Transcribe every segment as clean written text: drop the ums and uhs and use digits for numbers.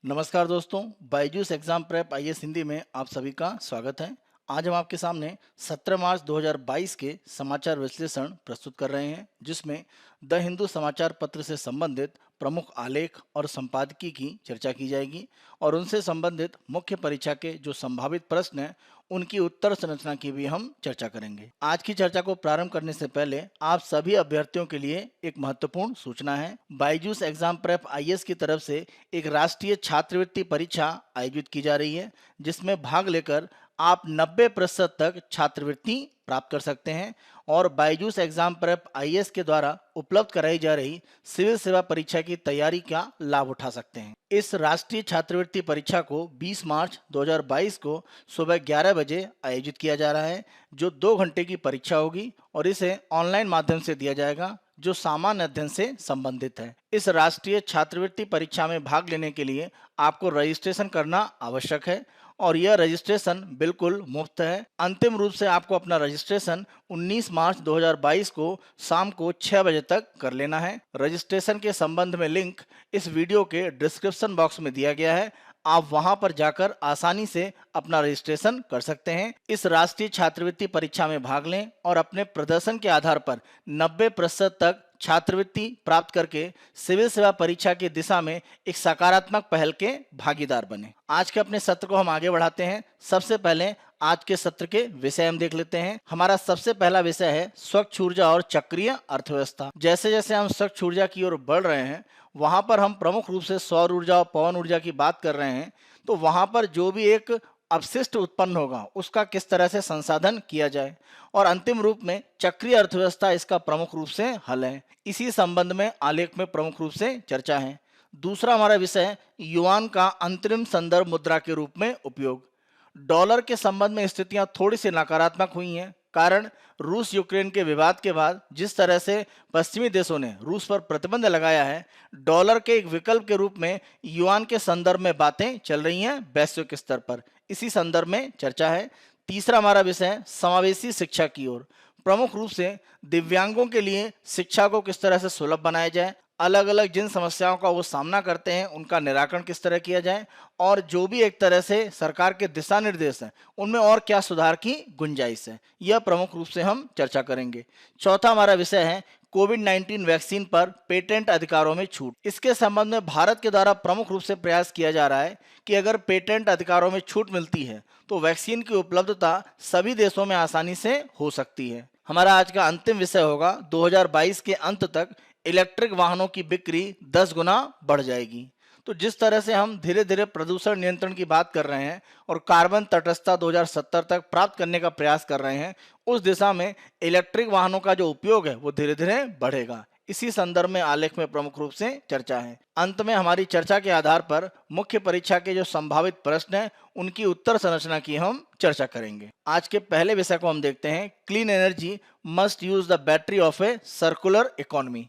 नमस्कार दोस्तों, Byju's exam prep IAS Hindi में आप सभी का स्वागत है। आज हम आपके सामने 17 मार्च 2022 के समाचार विश्लेषण प्रस्तुत कर रहे हैं, जिसमें द हिंदू समाचार पत्र से संबंधित प्रमुख आलेख और संपादकीय की चर्चा की जाएगी और उनसे संबंधित मुख्य परीक्षा के जो संभावित प्रश्न हैं उनकी उत्तर संरचना की भी हम चर्चा करेंगे। आज की चर्चा को प्रारंभ करने से पहले आप सभी अभ्यर्थियों के लिए एक महत्वपूर्ण सूचना है। बायजूस एग्जाम प्रेप आईएएस की तरफ से एक राष्ट्रीय छात्रवृत्ति परीक्षा आयोजित की जा रही है, जिसमें भाग लेकर आप 90% तक छात्रवृत्ति प्राप्त कर सकते हैं और बायजूस एग्जाम प्रेप आईएएस के द्वारा उपलब्ध कराई जा रही सिविल सेवा परीक्षा की तैयारी का लाभ उठा सकते हैं। इस राष्ट्रीय छात्रवृत्ति परीक्षा को 20 मार्च 2022 को सुबह 11 बजे आयोजित किया जा रहा है, जो 2 घंटे की परीक्षा होगी और इसे ऑनलाइन माध्यम से दिया जाएगा, जो सामान्य अध्ययन से संबंधित है। इस राष्ट्रीय छात्रवृत्ति परीक्षा में भाग लेने के लिए आपको रजिस्ट्रेशन करना आवश्यक है और यह रजिस्ट्रेशन बिल्कुल मुफ्त है। अंतिम रूप से आपको अपना रजिस्ट्रेशन 19 मार्च 2022 को शाम को 6 बजे तक कर लेना है। रजिस्ट्रेशन के संबंध में लिंक इस वीडियो के डिस्क्रिप्शन बॉक्स में दिया गया है। आप वहां पर जाकर आसानी से अपना रजिस्ट्रेशन कर सकते हैं। इस राष्ट्रीय छात्रवृत्ति परीक्षा में भाग लें और अपने प्रदर्शन के आधार पर 90% तक छात्रवृत्ति प्राप्त करके सिविल सेवा परीक्षा की दिशा में एक सकारात्मक पहल के भागीदार बने। आज के अपने सत्र को हम आगे बढ़ाते हैं। सबसे पहले आज के सत्र के विषय हम देख लेते हैं। हमारा सबसे पहला विषय है स्वच्छ ऊर्जा और चक्रीय अर्थव्यवस्था। जैसे जैसे हम स्वच्छ ऊर्जा की ओर बढ़ रहे हैं, वहां पर हम प्रमुख रूप से सौर ऊर्जा और पवन ऊर्जा की बात कर रहे हैं। तो वहां पर जो भी एक अपशिष्ट उत्पन्न होगा उसका किस तरह से संसाधन किया जाए और अंतिम रूप में चक्रीय अर्थव्यवस्था इसका प्रमुख रूप से हल है। इसी संबंध में आलेख में प्रमुख रूप से चर्चा है। दूसरा हमारा विषय है युआन का अंतरिम संदर्भ मुद्रा के रूप में उपयोग। डॉलर के संबंध में स्थितियां थोड़ी सी नकारात्मक हुई हैं, कारण रूस यूक्रेन के विवाद के बाद जिस तरह से पश्चिमी देशों ने रूस पर प्रतिबंध लगाया है, डॉलर के एक विकल्प के रूप में युआन के संदर्भ में बातें चल रही हैं वैश्विक स्तर पर। इसी संदर्भ में चर्चा है। तीसरा हमारा विषय है समावेशी शिक्षा की ओर। प्रमुख रूप से दिव्यांगों के लिए शिक्षा को किस तरह से सुलभ बनाया जाए, अलग अलग जिन समस्याओं का वो सामना करते हैं उनका निराकरण किस तरह किया जाए और जो भी एक तरह से सरकार के दिशा निर्देश हैं उनमें और क्या सुधार की गुंजाइश है, यह प्रमुख रूप से हम चर्चा करेंगे। चौथा हमारा विषय है कोविड-19 वैक्सीन पर पेटेंट अधिकारों में छूट। इसके संबंध में भारत के द्वारा प्रमुख रूप से प्रयास किया जा रहा है कि अगर पेटेंट अधिकारों में छूट मिलती है तो वैक्सीन की उपलब्धता सभी देशों में आसानी से हो सकती है। हमारा आज का अंतिम विषय होगा 2022 के अंत तक इलेक्ट्रिक वाहनों की बिक्री 10 गुना बढ़ जाएगी। तो जिस तरह से हम धीरे धीरे प्रदूषण नियंत्रण की बात कर रहे हैं और कार्बन तटस्थता 2070 तक प्राप्त करने का प्रयास कर रहे हैं, उस दिशा में इलेक्ट्रिक वाहनों का जो उपयोग है वो धीरे धीरे बढ़ेगा। इसी संदर्भ में आलेख में प्रमुख रूप से चर्चा है। अंत में हमारी चर्चा के आधार पर मुख्य परीक्षा के जो संभावित प्रश्न हैं उनकी उत्तर संरचना की हम चर्चा करेंगे। आज के पहले विषय को हम देखते हैं, clean energy must use the battery of a circular economy.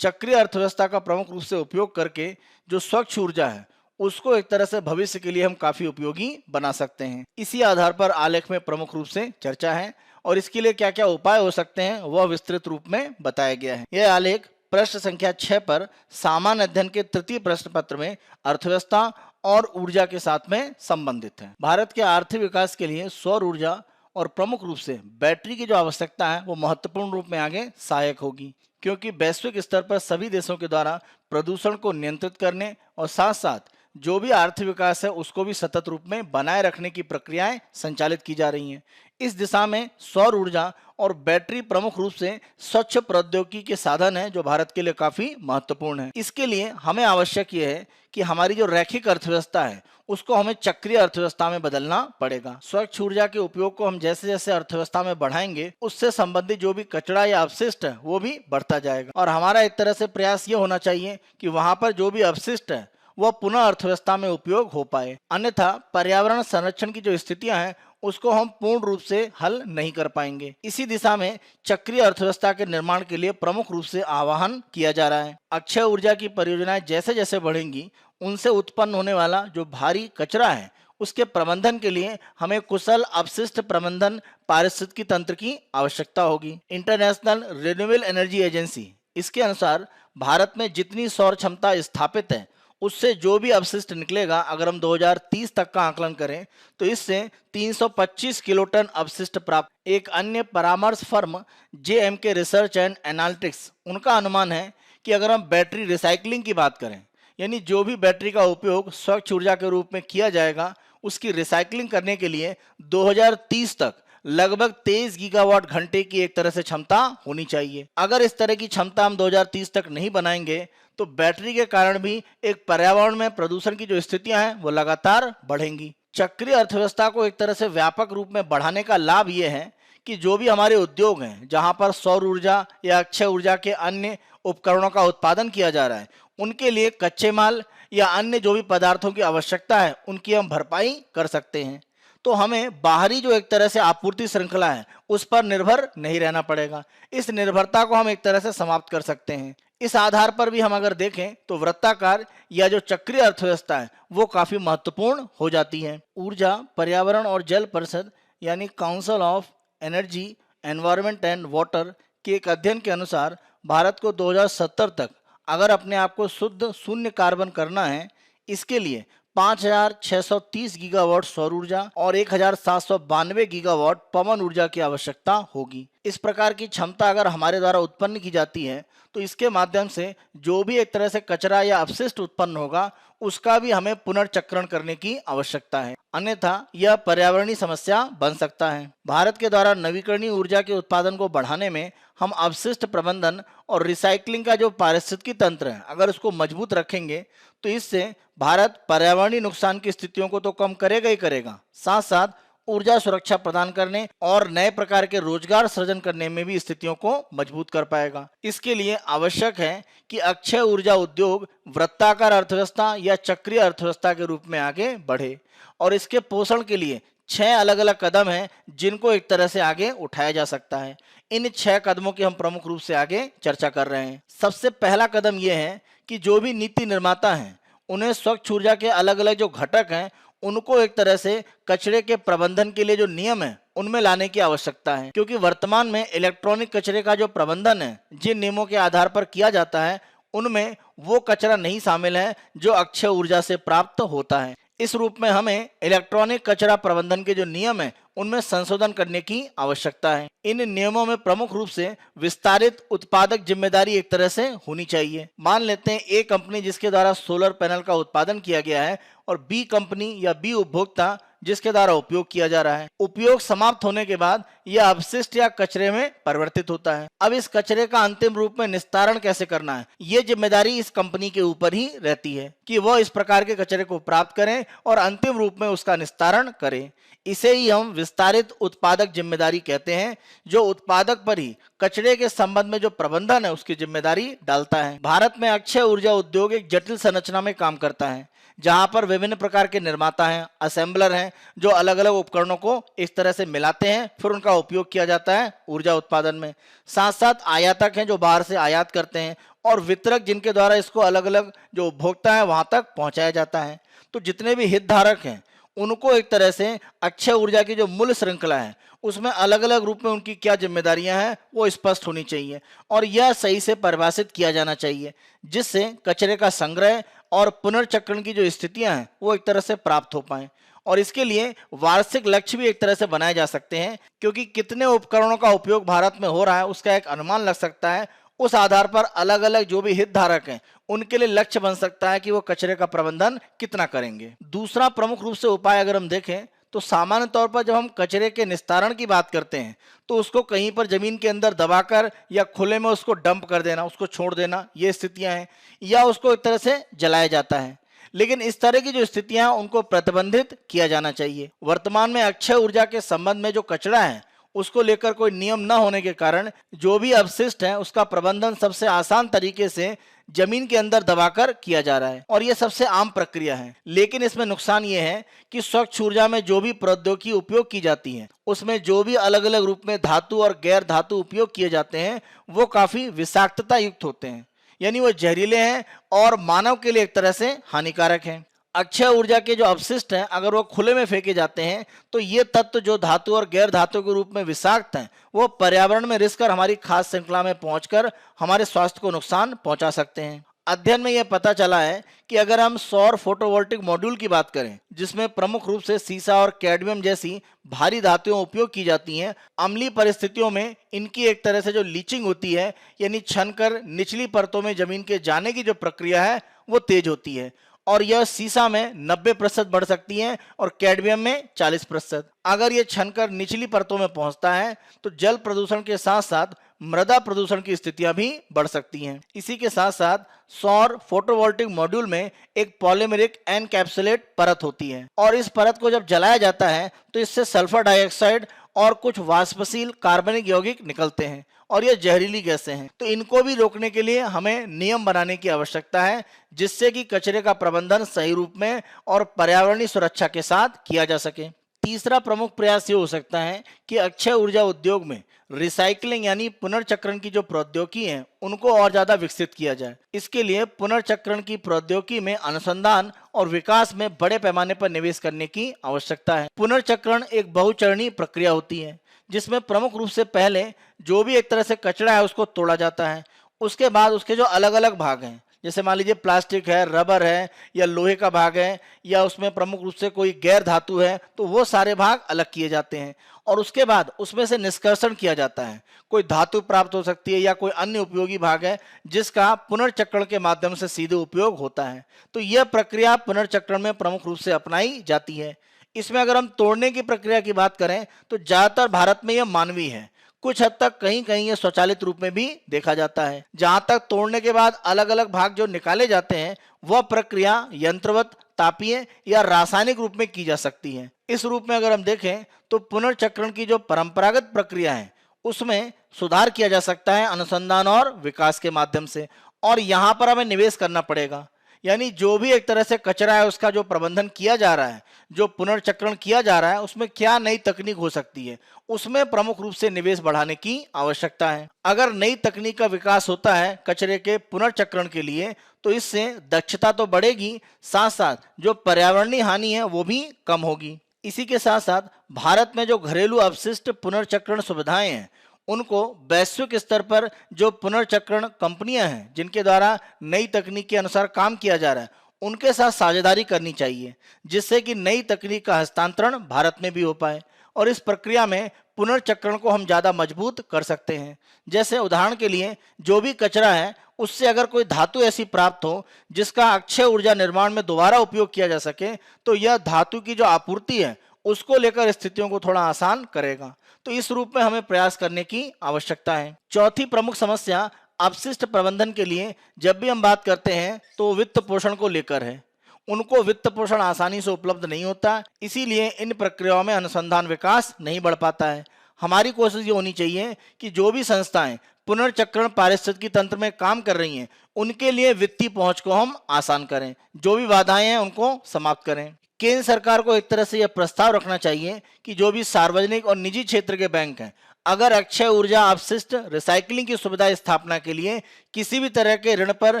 चक्रीय अर्थव्यवस्था का प्रमुख रूप से उपयोग करके जो स्वच्छ ऊर्जा है उसको एक तरह से भविष्य के लिए हम काफी उपयोगी बना सकते हैं। इसी आधार पर आलेख में प्रमुख रूप से चर्चा है और इसके लिए क्या क्या उपाय हो सकते हैं वह विस्तृत रूप में बताया गया है। यह आलेख प्रश्न संख्या 6 पर सामान्य अध्ययन के तृतीय प्रश्न पत्र में अर्थव्यवस्था और ऊर्जा के साथ में संबंधित है। भारत के आर्थिक विकास के लिए सौर ऊर्जा और प्रमुख रूप से बैटरी की जो आवश्यकता है वो महत्वपूर्ण रूप में आगे सहायक होगी, क्योंकि वैश्विक स्तर पर सभी देशों के द्वारा प्रदूषण को नियंत्रित करने और साथ साथ जो भी आर्थिक विकास है उसको भी सतत रूप में बनाए रखने की प्रक्रियाएं संचालित की जा रही हैं। इस दिशा में सौर ऊर्जा और बैटरी प्रमुख रूप से स्वच्छ प्रौद्योगिकी के साधन है जो भारत के लिए काफी महत्वपूर्ण है। इसके लिए हमें आवश्यक यह है कि हमारी जो रैखिक अर्थव्यवस्था है उसको हमें चक्रीय अर्थव्यवस्था में बदलना पड़ेगा। स्वच्छ ऊर्जा के उपयोग को हम जैसे जैसे अर्थव्यवस्था में बढ़ाएंगे उससे संबंधित जो भी कचरा या अपशिष्ट है वो भी बढ़ता जाएगा और हमारा एक तरह से प्रयास ये होना चाहिए कि वहां पर जो भी अपशिष्ट है वह पुनः अर्थव्यवस्था में उपयोग हो पाए, अन्यथा पर्यावरण संरक्षण की जो स्थितियां हैं उसको हम पूर्ण रूप से हल नहीं कर पाएंगे। इसी दिशा में चक्रीय अर्थव्यवस्था के निर्माण के लिए प्रमुख रूप से आह्वान किया जा रहा है। अक्षय ऊर्जा की परियोजनाएं जैसे जैसे बढ़ेंगी उनसे उत्पन्न होने वाला जो भारी कचरा है उसके प्रबंधन के लिए हमें कुशल अपशिष्ट प्रबंधन पारिस्थितिकी तंत्र की आवश्यकता होगी। इंटरनेशनल रिन्यूएबल एनर्जी एजेंसी इसके अनुसार भारत में जितनी सौर क्षमता स्थापित है उससे जो भी अपशिष्ट निकलेगा, अगर हम 2030 तक का आकलन करें तो इससे 325 किलोटन अपशिष्ट प्राप्त। एक अन्य परामर्श firm JMK research and analytics, उनका अनुमान है कि अगर हम बैटरी रिसाइकलिंग की बात करें, यानी जो भी बैटरी का उपयोग स्वच्छ ऊर्जा के रूप में किया जाएगा, उसकी रिसाइकलिंग करने के लिए 2030 तक लगभग 23 गीगावाट घंटे की एक तरह से क्षमता होनी चाहिए। अगर इस तरह की क्षमता हम 2030 तक नहीं बनाएंगे तो बैटरी के कारण भी एक पर्यावरण में प्रदूषण की जो स्थितियां हैं वो लगातार बढ़ेंगी। चक्रीय अर्थव्यवस्था को एक तरह से व्यापक रूप में बढ़ाने का लाभ ये है कि जो भी हमारे उद्योग हैं, जहां पर सौर ऊर्जा या अक्षय ऊर्जा के अन्य उपकरणों का उत्पादन किया जा रहा है, उनके लिए कच्चे माल या अन्य जो भी पदार्थों की आवश्यकता है उनकी हम भरपाई कर सकते हैं। तो हमें बाहरी जो एक तरह से आपूर्ति श्रृंखला है उस पर निर्भर नहीं रहना पड़ेगा। इस निर्भरता को हम एक तरह से समाप्त कर सकते हैं। इस आधार पर भी हम अगर देखें तो वृत्ताकार या जो चक्रीय अर्थव्यवस्था है वो काफी महत्वपूर्ण हो जाती है। ऊर्जा, पर्यावरण और जल परिषद यानी council of energy, environment and water के एक अध्ययन के अनुसार भारत को 2070 तक अगर अपने आप को शुद्ध शून्य कार्बन करना है, इसके लिए 5,630 गीगावाट सौर ऊर्जा और 1,792 गीगावाट पवन ऊर्जा की आवश्यकता होगी। इस प्रकार की क्षमता अगर हमारे द्वारा उत्पन्न की जाती है तो इसके माध्यम से जो भी एक तरह से कचरा या अपशिष्ट उत्पन्न होगा उसका भी हमें पुनर्चक्रण करने की आवश्यकता है, अन्यथा यह पर्यावरणीय समस्या बन सकता है। भारत के द्वारा नवीकरणीय ऊर्जा के उत्पादन को बढ़ाने में हम अपशिष्ट प्रबंधन और रिसाइकलिंग का जो पारिस्थितिकी तंत्र है अगर उसको मजबूत रखेंगे तो इससे भारत पर्यावरणीय नुकसान की स्थितियों को तो कम करेगा ही करेगा, साथ साथ ऊर्जा सुरक्षा प्रदान करने और नए प्रकार के रोजगार सृजन करने में भी स्थितियों को मजबूत कर पाएगा। इसके लिए आवश्यक है कि अक्षय ऊर्जा उद्योग वृत्ताकार अर्थव्यवस्था या चक्रीय अर्थव्यवस्था के रूप में आगे बढ़े और इसके पोषण के लिए 6 अलग अलग कदम हैं जिनको एक तरह से आगे उठाया जा सकता है। इन 6 कदमों की हम प्रमुख रूप से आगे चर्चा कर रहे हैं। सबसे पहला कदम यह है कि जो भी नीति निर्माता हैं उन्हें स्वच्छ ऊर्जा के अलग अलग जो घटक हैं उनको एक तरह से कचरे के प्रबंधन के लिए जो नियम है उनमें लाने की आवश्यकता है, क्योंकि वर्तमान में इलेक्ट्रॉनिक कचरे का जो प्रबंधन है जिन नियमों के आधार पर किया जाता है उनमें वो कचरा नहीं शामिल है जो अक्षय ऊर्जा से प्राप्त होता है। इस रूप में हमें इलेक्ट्रॉनिक कचरा प्रबंधन के जो नियम है उनमें संशोधन करने की आवश्यकता है। इन नियमों में प्रमुख रूप से विस्तारित उत्पादक जिम्मेदारी एक तरह से होनी चाहिए। मान लेते हैं ए कंपनी जिसके द्वारा सोलर पैनल का उत्पादन किया गया है और बी कंपनी या बी उपभोक्ता जिसके द्वारा उपयोग किया जा रहा है। उपयोग समाप्त होने के बाद यह अपशिष्ट या कचरे में परिवर्तित होता है। अब इस कचरे का अंतिम रूप में निस्तारण कैसे करना है, ये जिम्मेदारी इस कंपनी के ऊपर ही रहती है कि वह इस प्रकार के कचरे को प्राप्त करें और अंतिम रूप में उसका निस्तारण करें। इसे ही हम विस्तारित उत्पादक जिम्मेदारी कहते हैं, जो उत्पादक पर ही कचरे के संबंध में जो प्रबंधन है उसकी जिम्मेदारी डालता है। भारत में अक्षय ऊर्जा उद्योग एक जटिल संरचना में काम करता है, जहां पर विभिन्न प्रकार के निर्माता हैं, असेंबलर हैं, जो अलग अलग उपकरणों को इस तरह से मिलाते हैं, फिर उनका उपयोग किया जाता है ऊर्जा उत्पादन में। साथ साथ आयातक हैं जो बाहर से आयात करते हैं और वितरक जिनके द्वारा इसको अलग अलग जो उपभोक्ता है वहां तक पहुंचाया जाता है। तो जितने भी हितधारक हैं उनको एक तरह से अक्षय ऊर्जा की जो मूल श्रृंखला है उसमें अलग अलग रूप में उनकी क्या जिम्मेदारियां हैं वो स्पष्ट होनी चाहिए और यह सही से परिभाषित किया जाना चाहिए, जिससे कचरे का संग्रह और पुनर्चक्रण की जो स्थितियां हैं वो एक तरह से प्राप्त हो पाए। और इसके लिए वार्षिक लक्ष्य भी एक तरह से बनाए जा सकते हैं, क्योंकि कितने उपकरणों का उपयोग भारत में हो रहा है उसका एक अनुमान लग सकता है। उस आधार पर अलग अलग जो भी हितधारक हैं उनके लिए लक्ष्य बन सकता है कि वो कचरे का प्रबंधन कितना करेंगे। दूसरा प्रमुख रूप से उपाय अगर हम देखें तो सामान्य तौर पर जब हम कचरे के निस्तारण की बात करते हैं तो उसको कहीं पर जमीन के अंदर दबाकर या खुले में उसको डंप कर देना, उसको छोड़ देना, ये स्थितियां हैं, या उसको एक तरह से जलाया जाता है। लेकिन इस तरह की जो स्थितियां हैं उनको प्रतिबंधित किया जाना चाहिए। वर्तमान में अक्षय ऊर्जा के संबंध में जो कचरा है उसको लेकर कोई नियम न होने के कारण जो भी अपशिष्ट है उसका प्रबंधन सबसे आसान तरीके से जमीन के अंदर दबाकर किया जा रहा है और यह सबसे आम प्रक्रिया है। लेकिन इसमें नुकसान यह है कि स्वच्छ ऊर्जा में जो भी प्रौद्योगिकी उपयोग की जाती है उसमें जो भी अलग अलग रूप में धातु और गैर धातु उपयोग किए जाते हैं वो काफी विषाक्तता युक्त होते हैं, यानी वो जहरीले हैं और मानव के लिए एक तरह से हानिकारक हैं। अक्षय ऊर्जा के जो अपशिष्ट हैं अगर वो खुले में फेंके जाते हैं तो ये तत्व जो धातु और गैर धातु के रूप में विषाक्त हैं वो पर्यावरण में रिस कर हमारी खाद्य श्रृंखला में पहुंचकर हमारे स्वास्थ्य को नुकसान पहुंचा सकते हैं। अध्ययन में यह पता चला है कि अगर हम सौर फोटोवोल्टिक मॉड्यूल की बात करें, जिसमें प्रमुख रूप से सीसा और कैडमियम जैसी भारी धातुएं उपयोग की जाती हैं, अम्लीय परिस्थितियों में इनकी एक तरह से जो लीचिंग होती है, यानी छनकर निचली परतों में जमीन के जाने की जो प्रक्रिया है वो तेज होती है, और यह सीसा में 90% बढ़ सकती है और कैडमियम में 40%। अगर यह छनकर निचली परतों में पहुंचता है तो जल प्रदूषण के साथ साथ मृदा प्रदूषण की स्थितियां भी बढ़ सकती हैं। इसी के साथ साथ सौर फोटोवोल्टिक मॉड्यूल में एक पॉलीमेरिक एनकैप्सुलेट परत होती है, और इस परत को जब जलाया जाता है तो इससे सल्फर डाइऑक्साइड और कुछ वाष्पशील कार्बनिक यौगिक निकलते हैं, और यह जहरीली गैसें हैं। तो इनको भी रोकने के लिए हमें नियम बनाने की आवश्यकता है, जिससे कि कचरे का प्रबंधन सही रूप में और पर्यावरणीय सुरक्षा के साथ किया जा सके। तीसरा प्रमुख प्रयास ये हो सकता है कि अक्षय ऊर्जा उद्योग में रिसाइकलिंग यानी पुनर्चक्रण की जो प्रौद्योगिकी है उनको और ज्यादा विकसित किया जाए। इसके लिए पुनर्चक्रण की प्रौद्योगिकी में अनुसंधान और विकास में बड़े पैमाने पर निवेश करने की आवश्यकता है। पुनर्चक्रण एक बहुचरणीय प्रक्रिया होती है, जिसमें प्रमुख रूप से पहले जो भी एक तरह से कचरा है उसको तोड़ा जाता है। उसके बाद उसके जो अलग अलग भाग हैं, जैसे मान लीजिए प्लास्टिक है, रबर है या लोहे का भाग है, या उसमें प्रमुख रूप से कोई गैर धातु है, तो वो सारे भाग अलग किए जाते हैं और उसके बाद उसमें से निष्कर्षण किया जाता है। कोई धातु प्राप्त हो सकती है या कोई अन्य उपयोगी भाग है जिसका पुनर्चक्रण के माध्यम से सीधे उपयोग होता है। तो यह प्रक्रिया पुनर्चक्रण में प्रमुख रूप से अपनाई जाती है। इसमें अगर हम तोड़ने की प्रक्रिया की बात करें तो ज्यादातर भारत में यह मानवीय है। कुछ हद तक कहीं कहीं ये स्वचालित रूप में भी देखा जाता है। जहां तक तोड़ने के बाद अलग अलग भाग जो निकाले जाते हैं वह प्रक्रिया यंत्रवत, तापीय या रासायनिक रूप में की जा सकती है। इस रूप में अगर हम देखें तो पुनर्चक्रण की जो परंपरागत प्रक्रिया है उसमें सुधार किया जा सकता है अनुसंधान और विकास के माध्यम से, और यहाँ पर हमें निवेश करना पड़ेगा। यानी जो भी एक तरह से कचरा है उसका जो प्रबंधन किया जा रहा है, जो पुनर्चक्रण किया जा रहा है, उसमें क्या नई तकनीक हो सकती है, उसमें प्रमुख रूप से निवेश बढ़ाने की आवश्यकता है। अगर नई तकनीक का विकास होता है कचरे के पुनर्चक्रण के लिए तो इससे दक्षता तो बढ़ेगी, साथ साथ जो पर्यावरणीय हानि है वो भी कम होगी। इसी के साथ साथ भारत में जो घरेलू अपशिष्ट पुनर्चक्रण सुविधाएं हैं उनको वैश्विक स्तर पर जो पुनर्चक्रण कंपनियां हैं जिनके द्वारा नई तकनीक के अनुसार काम किया जा रहा है उनके साथ साझेदारी करनी चाहिए, जिससे कि नई तकनीक का हस्तांतरण भारत में भी हो पाए और इस प्रक्रिया में पुनर्चक्रण को हम ज़्यादा मजबूत कर सकते हैं। जैसे उदाहरण के लिए जो भी कचरा है उससे अगर कोई धातु ऐसी प्राप्त हो जिसका अक्षय ऊर्जा निर्माण में दोबारा उपयोग किया जा सके तो यह धातु की जो आपूर्ति है उसको लेकर स्थितियों को थोड़ा आसान करेगा। तो इस रूप में हमें प्रयास करने की आवश्यकता है। चौथी प्रमुख समस्या अपशिष्ट प्रबंधन के लिए जब भी हम बात करते हैं तो वित्त पोषण को लेकर है। उनको वित्त पोषण आसानी से उपलब्ध नहीं होता, इसीलिए इन प्रक्रियाओं में अनुसंधान विकास नहीं बढ़ पाता है। हमारी कोशिश ये होनी चाहिए कि जो भी संस्थाएं पुनर्चक्रण पारिस्थितिकी तंत्र में काम कर रही हैं उनके लिए वित्तीय पहुंच को हम आसान करें, जो भी बाधाएं हैं उनको समाप्त करें। केंद्र सरकार को एक तरह से यह प्रस्ताव रखना चाहिए कि जो भी सार्वजनिक और निजी क्षेत्र के बैंक हैं अगर अक्षय ऊर्जा अपशिष्ट रिसाइकलिंग की सुविधा स्थापना के लिए किसी भी तरह के ऋण पर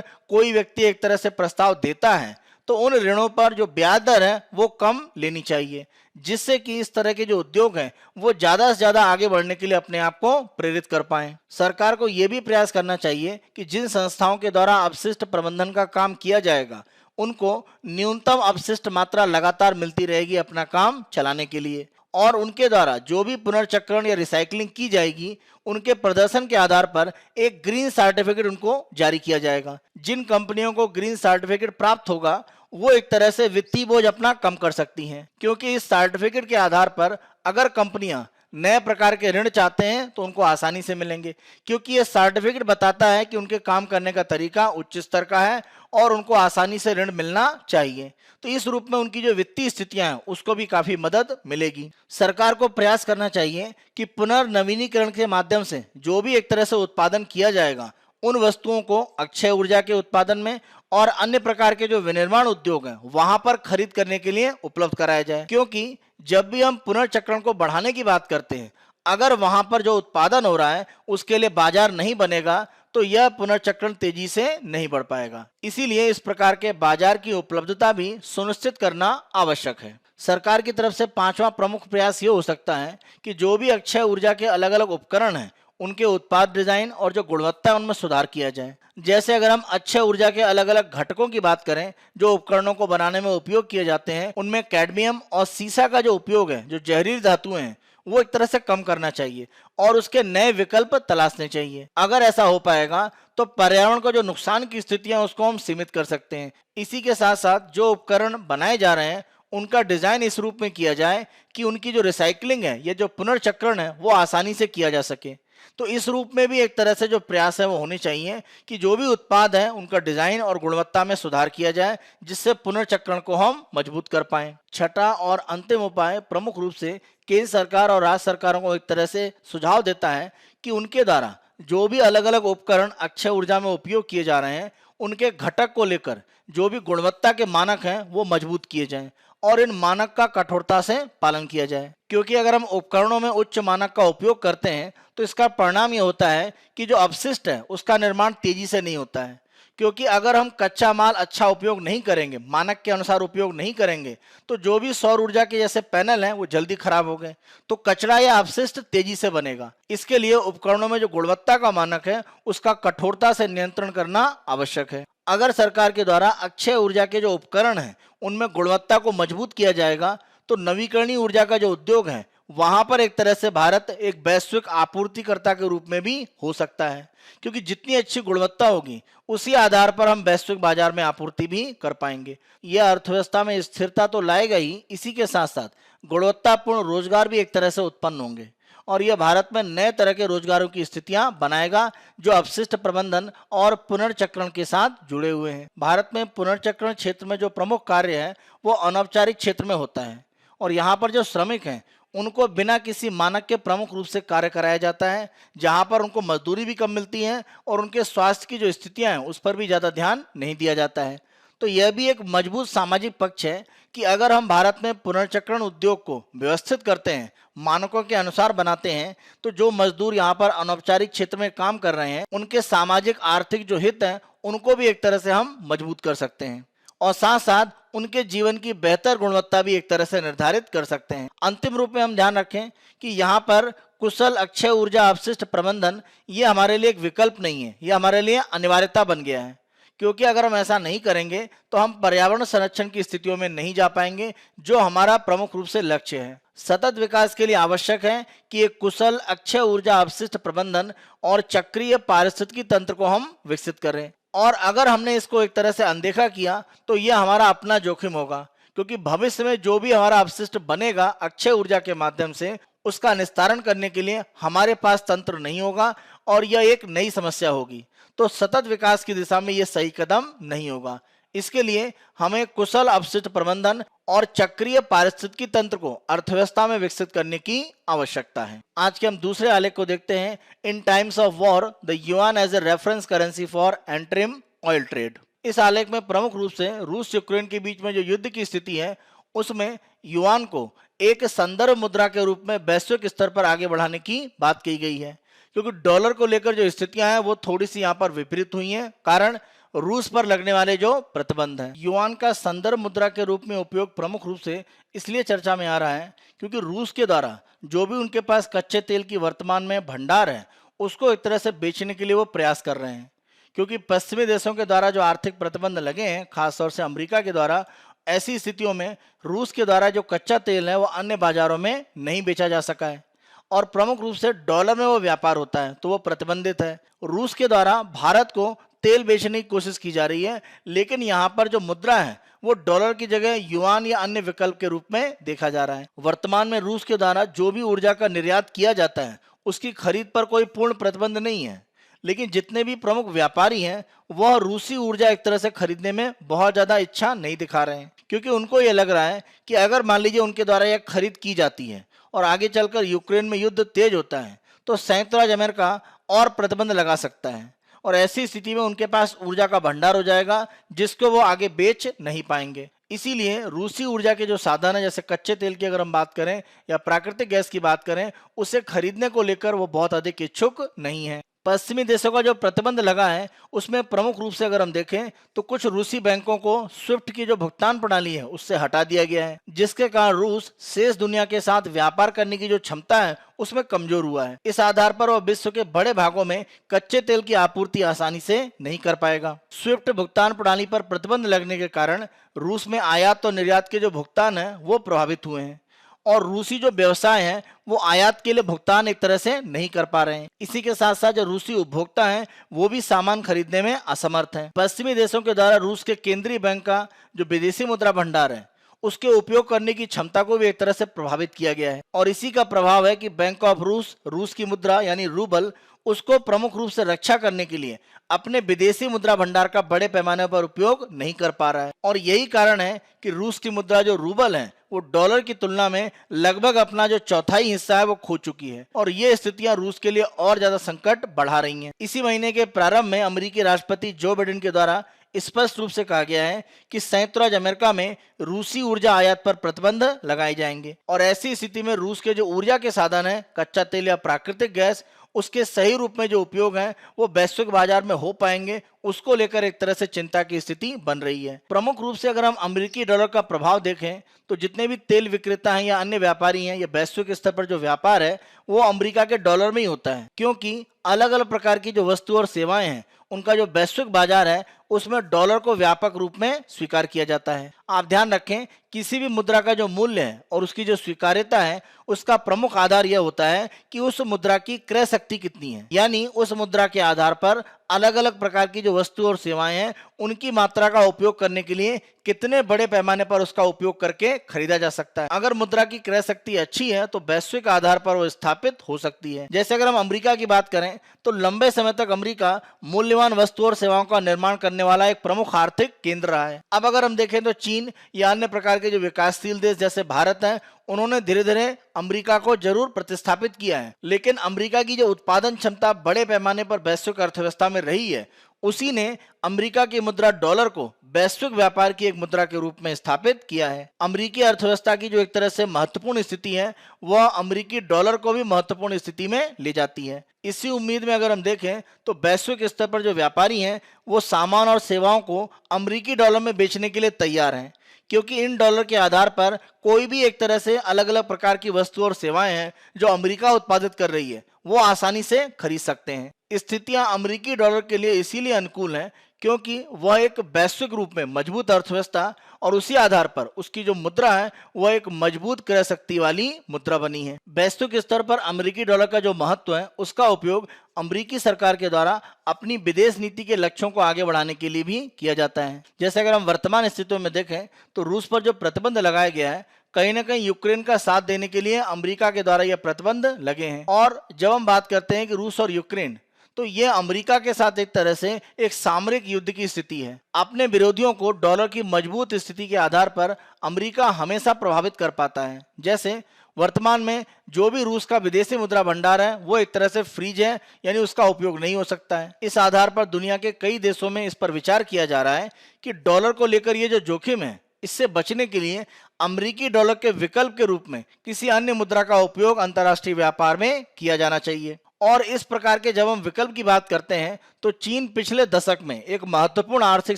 कोई व्यक्ति एक तरह से प्रस्ताव देता है तो उन ऋणों पर जो ब्याज दर है वो कम लेनी चाहिए, जिससे कि इस तरह के जो उद्योग हैं वो ज्यादा से ज्यादा आगे बढ़ने के लिए अपने आप को प्रेरित कर पाएं। सरकार को यह भी प्रयास करना चाहिए कि जिन संस्थाओं के द्वारा अपशिष्ट प्रबंधन का काम किया जाएगा उनको न्यूनतम अपशिष्ट मात्रा लगातार मिलती रहेगी अपना काम चलाने के लिए, और उनके द्वारा जो भी पुनर्चक्रण या रिसाइकलिंग की जाएगी उनके प्रदर्शन के आधार पर एक ग्रीन सर्टिफिकेट उनको जारी किया जाएगा। जिन कंपनियों को ग्रीन सर्टिफिकेट प्राप्त होगा वो एक तरह से वित्तीय बोझ अपना कम कर सकती हैं, क्योंकि इस सर्टिफिकेट के आधार पर अगर कंपनियां नए प्रकार के ऋण चाहते हैं तो उनको आसानी से मिलेंगे, क्योंकि ये सर्टिफिकेट बताता है कि उनके काम करने का तरीका उच्च स्तर का है और उनको आसानी से ऋण मिलना चाहिए। तो इस रूप में उनकी जो वित्तीय स्थितियां हैं उसको भी काफी मदद मिलेगी। सरकार को प्रयास करना चाहिए कि पुनर्नवीनीकरण के माध्यम से जो भी एक तरह से उत्पादन किया जाएगा उन वस्तुओं को अक्षय ऊर्जा के उत्पादन में और अन्य प्रकार के जो विनिर्माण उद्योग हैं वहां पर खरीद करने के लिए उपलब्ध कराया जाए, क्योंकि जब भी हम पुनर्चक्रण को बढ़ाने की बात करते हैं अगर वहां पर जो उत्पादन हो रहा है उसके लिए बाजार नहीं बनेगा तो यह पुनर्चक्रण तेजी से नहीं बढ़ पाएगा। इसीलिए इस प्रकार के बाजार की उपलब्धता भी सुनिश्चित करना आवश्यक है। सरकार की तरफ से पांचवा प्रमुख प्रयास ये हो सकता है कि जो भी अक्षय ऊर्जा के अलग अलग उपकरण हैं उनके उत्पाद डिजाइन और जो गुणवत्ता है उनमें सुधार किया जाए। जैसे अगर हम अक्षय ऊर्जा के अलग अलग घटकों की बात करें जो उपकरणों को बनाने में उपयोग किए जाते हैं, उनमें कैडमियम और सीसा का जो उपयोग है, जो जहरीली धातुएं हैं, वो एक तरह से कम करना चाहिए और उसके नए विकल्प तलाशने चाहिए। अगर ऐसा हो पाएगा तो पर्यावरण को जो नुकसान की स्थितियां उसको हम सीमित कर सकते हैं। इसी के साथ साथ जो उपकरण बनाए जा रहे हैं उनका डिजाइन इस रूप में किया जाए कि उनकी जो रिसाइकलिंग है या जो पुनर्चक्रण है वो आसानी से किया जा सके। तो इस रूप में भी एक तरह से जो प्रयास है वो होने चाहिए कि जो भी उत्पाद है उनका डिजाइन और गुणवत्ता में सुधार किया जाए, जिससे पुनर्चक्रण को हम मजबूत कर पाएं। छठा और अंतिम उपाय प्रमुख रूप से केंद्र सरकार और राज्य सरकारों को एक तरह से सुझाव देता है कि उनके द्वारा जो भी अलग अलग उपकरण अक्षय ऊर्जा में उपयोग किए जा रहे हैं उनके घटक को लेकर जो भी गुणवत्ता के मानक हैं वो मजबूत किए जाएं और इन मानक का कठोरता से पालन किया जाए। क्योंकि अगर हम उपकरणों में उच्च मानक का उपयोग करते हैं तो इसका परिणाम ये होता है कि जो अपशिष्ट है उसका निर्माण तेजी से नहीं होता है। क्योंकि अगर हम कच्चा माल अच्छा उपयोग नहीं करेंगे, मानक के अनुसार उपयोग नहीं करेंगे, तो जो भी सौर ऊर्जा के जैसे पैनल हैं वो जल्दी खराब हो गए तो कचरा या अपशिष्ट तेजी से बनेगा। इसके लिए उपकरणों में जो गुणवत्ता का मानक है उसका कठोरता से नियंत्रण करना आवश्यक है। अगर सरकार के द्वारा अक्षय ऊर्जा के जो उपकरण हैं उनमें गुणवत्ता को मजबूत किया जाएगा तो नवीकरणीय ऊर्जा का जो उद्योग है वहां पर एक तरह से भारत एक वैश्विक आपूर्तिकर्ता के रूप में भी हो सकता है। क्योंकि जितनी अच्छी गुणवत्ता होगी उसी आधार पर हम वैश्विक बाजार में आपूर्ति भी कर पाएंगे। यह अर्थव्यवस्था में स्थिरता तो लाएगा ही, इसी के साथ साथ गुणवत्तापूर्ण रोजगार भी एक तरह से उत्पन्न होंगे और यह भारत में नए तरह के रोजगारों की स्थितियां बनाएगा जो अपशिष्ट प्रबंधन और पुनर्चक्रण के साथ जुड़े हुए हैं। भारत में पुनर्चक्रण क्षेत्र में जो प्रमुख कार्य है वो अनौपचारिक क्षेत्र में होता है और यहाँ पर जो श्रमिक हैं उनको बिना किसी मानक के प्रमुख रूप से कार्य कराया जाता है, जहां पर उनको मजदूरी भी कम मिलती है और उनके स्वास्थ्य की जो स्थितियां हैं उस पर भी ज़्यादा ध्यान नहीं दिया जाता है। तो यह भी एक मजबूत सामाजिक पक्ष है कि अगर हम भारत में पुनर्चक्रण उद्योग को व्यवस्थित करते हैं, मानकों के अनुसार बनाते हैं, तो जो मजदूर यहाँ पर अनौपचारिक क्षेत्र में काम कर रहे हैं उनके सामाजिक आर्थिक जो हित हैं उनको भी एक तरह से हम मजबूत कर सकते हैं और साथ साथ उनके जीवन की बेहतर गुणवत्ता भी एक तरह से निर्धारित कर सकते हैं। अंतिम रूप में हम ध्यान रखें कि यहाँ पर कुशल अक्षय ऊर्जा अपशिष्ट प्रबंधन ये हमारे लिए एक विकल्प नहीं है, ये हमारे लिए अनिवार्यता बन गया है। क्योंकि अगर हम ऐसा नहीं करेंगे तो हम पर्यावरण संरक्षण की स्थितियों में नहीं जा पाएंगे, जो हमारा प्रमुख रूप से लक्ष्य है। सतत विकास के लिए आवश्यक है कि एक कुशल अक्षय ऊर्जा अपशिष्ट प्रबंधन और चक्रीय पारिस्थितिकी तंत्र को हम विकसित करें और अगर हमने इसको एक तरह से अनदेखा किया तो यह हमारा अपना जोखिम होगा। क्योंकि भविष्य में जो भी हमारा अपशिष्ट बनेगा अक्षय ऊर्जा के माध्यम से उसका निस्तारण करने के लिए हमारे पास तंत्र नहीं होगा और यह एक नई समस्या होगी। तो सतत विकास की दिशा में यह सही कदम नहीं होगा। इसके लिए हमें कुशल अपशिष्ट प्रबंधन और चक्रीय पारिस्थितिकी तंत्र को अर्थव्यवस्था में विकसित करने की आवश्यकता है। आज के हम दूसरे आलेख को देखते हैं। In times of war the yuan as a reference currency for एंट्रीम ऑयल ट्रेड। इस आलेख में प्रमुख रूप से रूस यूक्रेन के बीच में जो युद्ध की स्थिति है उसमें युआन को एक संदर्भ मुद्रा के रूप में वैश्विक स्तर पर आगे बढ़ाने की बात की गई है। क्योंकि डॉलर को लेकर जो स्थितियां हैं वो थोड़ी सी यहाँ पर विपरीत हुई हैं, कारण रूस पर लगने वाले जो प्रतिबंध हैं। युआन का संदर्भ मुद्रा के रूप में उपयोग प्रमुख रूप से इसलिए चर्चा में आ रहा है क्योंकि रूस के द्वारा जो भी उनके पास कच्चे तेल की वर्तमान में भंडार है उसको एक तरह से बेचने के लिए वो प्रयास कर रहे हैं। क्योंकि पश्चिमी देशों के द्वारा जो आर्थिक प्रतिबंध लगे हैं, खासतौर से अमेरिका के द्वारा, ऐसी स्थितियों में रूस के द्वारा जो कच्चा तेल है वो अन्य बाजारों में नहीं बेचा जा सका है और प्रमुख रूप से डॉलर में वो व्यापार होता है तो वो प्रतिबंधित है। रूस के द्वारा भारत को तेल बेचने की कोशिश की जा रही है, लेकिन यहाँ पर जो मुद्रा है वो डॉलर की जगह युआन या अन्य विकल्प के रूप में देखा जा रहा है। वर्तमान में रूस के द्वारा जो भी ऊर्जा का निर्यात किया जाता है उसकी खरीद पर कोई पूर्ण प्रतिबंध नहीं है, लेकिन जितने भी प्रमुख व्यापारी हैं वह रूसी ऊर्जा एक तरह से खरीदने में बहुत ज्यादा इच्छा नहीं दिखा रहे हैं। क्योंकि उनको ये लग रहा है कि अगर मान लीजिए उनके द्वारा यह खरीद की जाती है और आगे चलकर यूक्रेन में युद्ध तेज होता है तो संयुक्त राज्य अमेरिका और प्रतिबंध लगा सकता है और ऐसी स्थिति में उनके पास ऊर्जा का भंडार हो जाएगा जिसको वो आगे बेच नहीं पाएंगे। इसीलिए रूसी ऊर्जा के जो साधन है, जैसे कच्चे तेल की अगर हम बात करें या प्राकृतिक गैस की बात करें, उसे खरीदने को लेकर वो बहुत अधिक इच्छुक नहीं है। पश्चिमी देशों का जो प्रतिबंध लगा है उसमें प्रमुख रूप से अगर हम देखें तो कुछ रूसी बैंकों को स्विफ्ट की जो भुगतान प्रणाली है उससे हटा दिया गया है, जिसके कारण रूस शेष दुनिया के साथ व्यापार करने की जो क्षमता है उसमें कमजोर हुआ है। इस आधार पर वह विश्व के बड़े भागों में कच्चे तेल की आपूर्ति आसानी से नहीं कर पाएगा। स्विफ्ट भुगतान प्रणाली पर प्रतिबंध लगने के कारण रूस में आयात और निर्यात के जो भुगतान है वो प्रभावित हुए हैं और रूसी जो व्यवसाय है वो आयात के लिए भुगतान एक तरह से नहीं कर पा रहे हैं। इसी के साथ साथ जो रूसी उपभोक्ता हैं वो भी सामान खरीदने में असमर्थ हैं। पश्चिमी देशों के द्वारा रूस के केंद्रीय बैंक का जो विदेशी मुद्रा भंडार है उसके उपयोग करने की क्षमता को भी एक तरह से प्रभावित किया गया है और इसी का प्रभाव है कि बैंक ऑफ रूस की मुद्रा यानी रूबल उसको प्रमुख रूप से रक्षा करने के लिए अपने विदेशी मुद्रा भंडार का बड़े पैमाने पर उपयोग नहीं कर पा रहा है और यही कारण है कि रूस की मुद्रा जो रूबल है वो डॉलर की तुलना में लगभग अपना जो चौथाई हिस्सा है वो खो चुकी है और ये स्थितियां रूस के लिए और ज्यादा संकट बढ़ा रही हैं। इसी महीने के प्रारंभ में अमेरिकी राष्ट्रपति जो बाइडेन के द्वारा स्पष्ट रूप से कहा गया है कि संयुक्त राज्य अमेरिका में रूसी ऊर्जा आयात पर प्रतिबंध लगाए जाएंगे और ऐसी स्थिति में रूस के जो ऊर्जा के साधन है कच्चा तेल या प्राकृतिक गैस उसके सही रूप में जो उपयोग है वो वैश्विक बाजार में हो पाएंगे, उसको लेकर एक तरह से चिंता की स्थिति बन रही है। प्रमुख रूप से अगर हम अमेरिकी डॉलर का प्रभाव देखें तो जितने भी तेल विक्रेता हैं या अन्य व्यापारी हैं या वैश्विक स्तर पर जो व्यापार है वो अमेरिका के डॉलर में ही होता है, क्योंकि अलग अलग प्रकार की जो वस्तु और सेवाएं हैं उनका जो वैश्विक बाजार है उसमें डॉलर को व्यापक रूप में स्वीकार किया जाता है। आप ध्यान रखें, किसी भी मुद्रा का जो मूल्य है और उसकी जो स्वीकार्यता है उसका प्रमुख आधार यह होता है कि उस मुद्रा की क्रय शक्ति कितनी है, यानी उस मुद्रा के आधार पर अलग अलग प्रकार की जो वस्तु और सेवाएं हैं उनकी मात्रा का उपयोग करने के लिए कितने बड़े पैमाने पर उसका उपयोग करके खरीदा जा सकता है। अगर मुद्रा की क्रय शक्ति अच्छी है तो वैश्विक आधार पर वो स्थापित हो सकती है। जैसे अगर हम अमेरिका की बात करें तो लंबे समय तक अमेरिका मूल्यवान वस्तु और सेवाओं का निर्माण करने वाला एक प्रमुख आर्थिक केंद्र रहा है। अब अगर हम देखें तो चीन या अन्य प्रकार के जो विकासशील देश जैसे भारत है उन्होंने धीरे धीरे अमेरिका को जरूर प्रतिस्थापित किया है, लेकिन अमेरिका की जो उत्पादन क्षमता बड़े पैमाने पर वैश्विक अर्थव्यवस्था में रही है उसी ने अमेरिका की मुद्रा डॉलर को वैश्विक व्यापार की एक मुद्रा के रूप में स्थापित किया है। अमेरिकी अर्थव्यवस्था की जो एक तरह से महत्वपूर्ण स्थिति है वह अमेरिकी डॉलर को भी महत्वपूर्ण स्थिति में ले जाती है। इसी उम्मीद में अगर हम देखें तो वैश्विक स्तर पर जो व्यापारी हैं वो सामान और सेवाओं को अमेरिकी डॉलर में बेचने के लिए तैयार हैं, क्योंकि इन डॉलर के आधार पर कोई भी एक तरह से अलग अलग प्रकार की वस्तु और सेवाएं हैं जो अमेरिका उत्पादित कर रही है वो आसानी से खरीद सकते हैं। स्थितियां अमेरिकी डॉलर के लिए इसीलिए अनुकूल हैं क्योंकि वह एक वैश्विक रूप में मजबूत अर्थव्यवस्था और उसी आधार पर उसकी जो मुद्रा है वह एक मजबूत क्रय शक्ति वाली मुद्रा बनी है। वैश्विक स्तर पर अमेरिकी डॉलर का जो महत्व है उसका उपयोग अमेरिकी सरकार के द्वारा अपनी विदेश नीति के लक्ष्यों को आगे बढ़ाने के लिए भी किया जाता है। जैसे अगर हम वर्तमान स्थितियों में देखें तो रूस पर जो प्रतिबंध लगाया गया है कहीं ना कहीं यूक्रेन का साथ देने के लिए अमेरिका के द्वारा यह प्रतिबंध लगे हैं। और जब हम बात करते हैं कि रूस और यूक्रेन तो यह अमेरिका के साथ एक तरह से एक सामरिक युद्ध की स्थिति है। अपने विरोधियों को डॉलर की मजबूत स्थिति के आधार पर अमेरिका हमेशा प्रभावित कर पाता है। जैसे वर्तमान में जो भी रूस का विदेशी मुद्रा भंडार है वो एक तरह से फ्रीज है, यानी उसका उपयोग नहीं हो सकता है। इस आधार पर दुनिया के कई देशों में इस पर विचार किया जा रहा है कि डॉलर को लेकर ये जो जोखिम है इससे बचने के लिए अमेरिकी डॉलर के विकल्प के रूप में किसी अन्य मुद्रा का उपयोग अंतर्राष्ट्रीय व्यापार में किया जाना चाहिए। और इस प्रकार के जब हम विकल्प की बात करते हैं तो चीन पिछले दशक में एक महत्वपूर्ण आर्थिक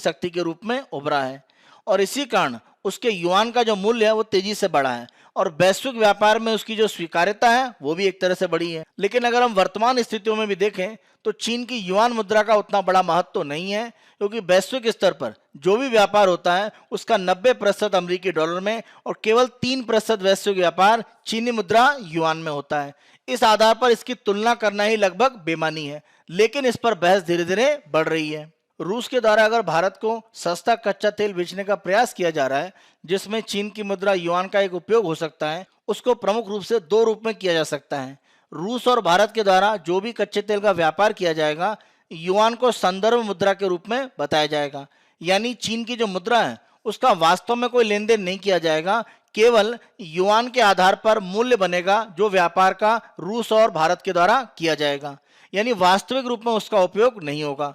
शक्ति के रूप में उभरा है और इसी कारण उसके युआन का जो मूल्य है वो तेजी से बढ़ा है और वैश्विक व्यापार में उसकी जो स्वीकार्यता है वो भी एक तरह से बढ़ी है। लेकिन अगर हम वर्तमान स्थितियों में भी देखें तो चीन की युआन मुद्रा का उतना बड़ा महत्व तो नहीं है, क्योंकि वैश्विक स्तर पर जो भी व्यापार होता है उसका 90% अमेरिकी डॉलर में और केवल 3% वैश्विक व्यापार चीनी मुद्रा युआन में होता है। इस आधार पर इसकी तुलना करना ही लगभग बेमानी है, लेकिन इस पर बहस धीरे धीरे बढ़ रही है। रूस के द्वारा अगर भारत को सस्ता कच्चा तेल बेचने का प्रयास किया जा रहा है जिसमें चीन की मुद्रा युआन का एक उपयोग हो सकता है, उसको प्रमुख रूप से दो रूप में किया जा सकता है। रूस और भारत के द्वारा जो भी कच्चे तेल का व्यापार किया जाएगा युआन को संदर्भ मुद्रा के रूप में बताया जाएगा, यानी चीन की जो मुद्रा है उसका वास्तव में कोई लेन देन नहीं किया जाएगा, केवल युआन के आधार पर मूल्य बनेगा जो व्यापार का रूस और भारत के द्वारा किया जाएगा, यानी वास्तविक रूप में उसका उपयोग नहीं होगा।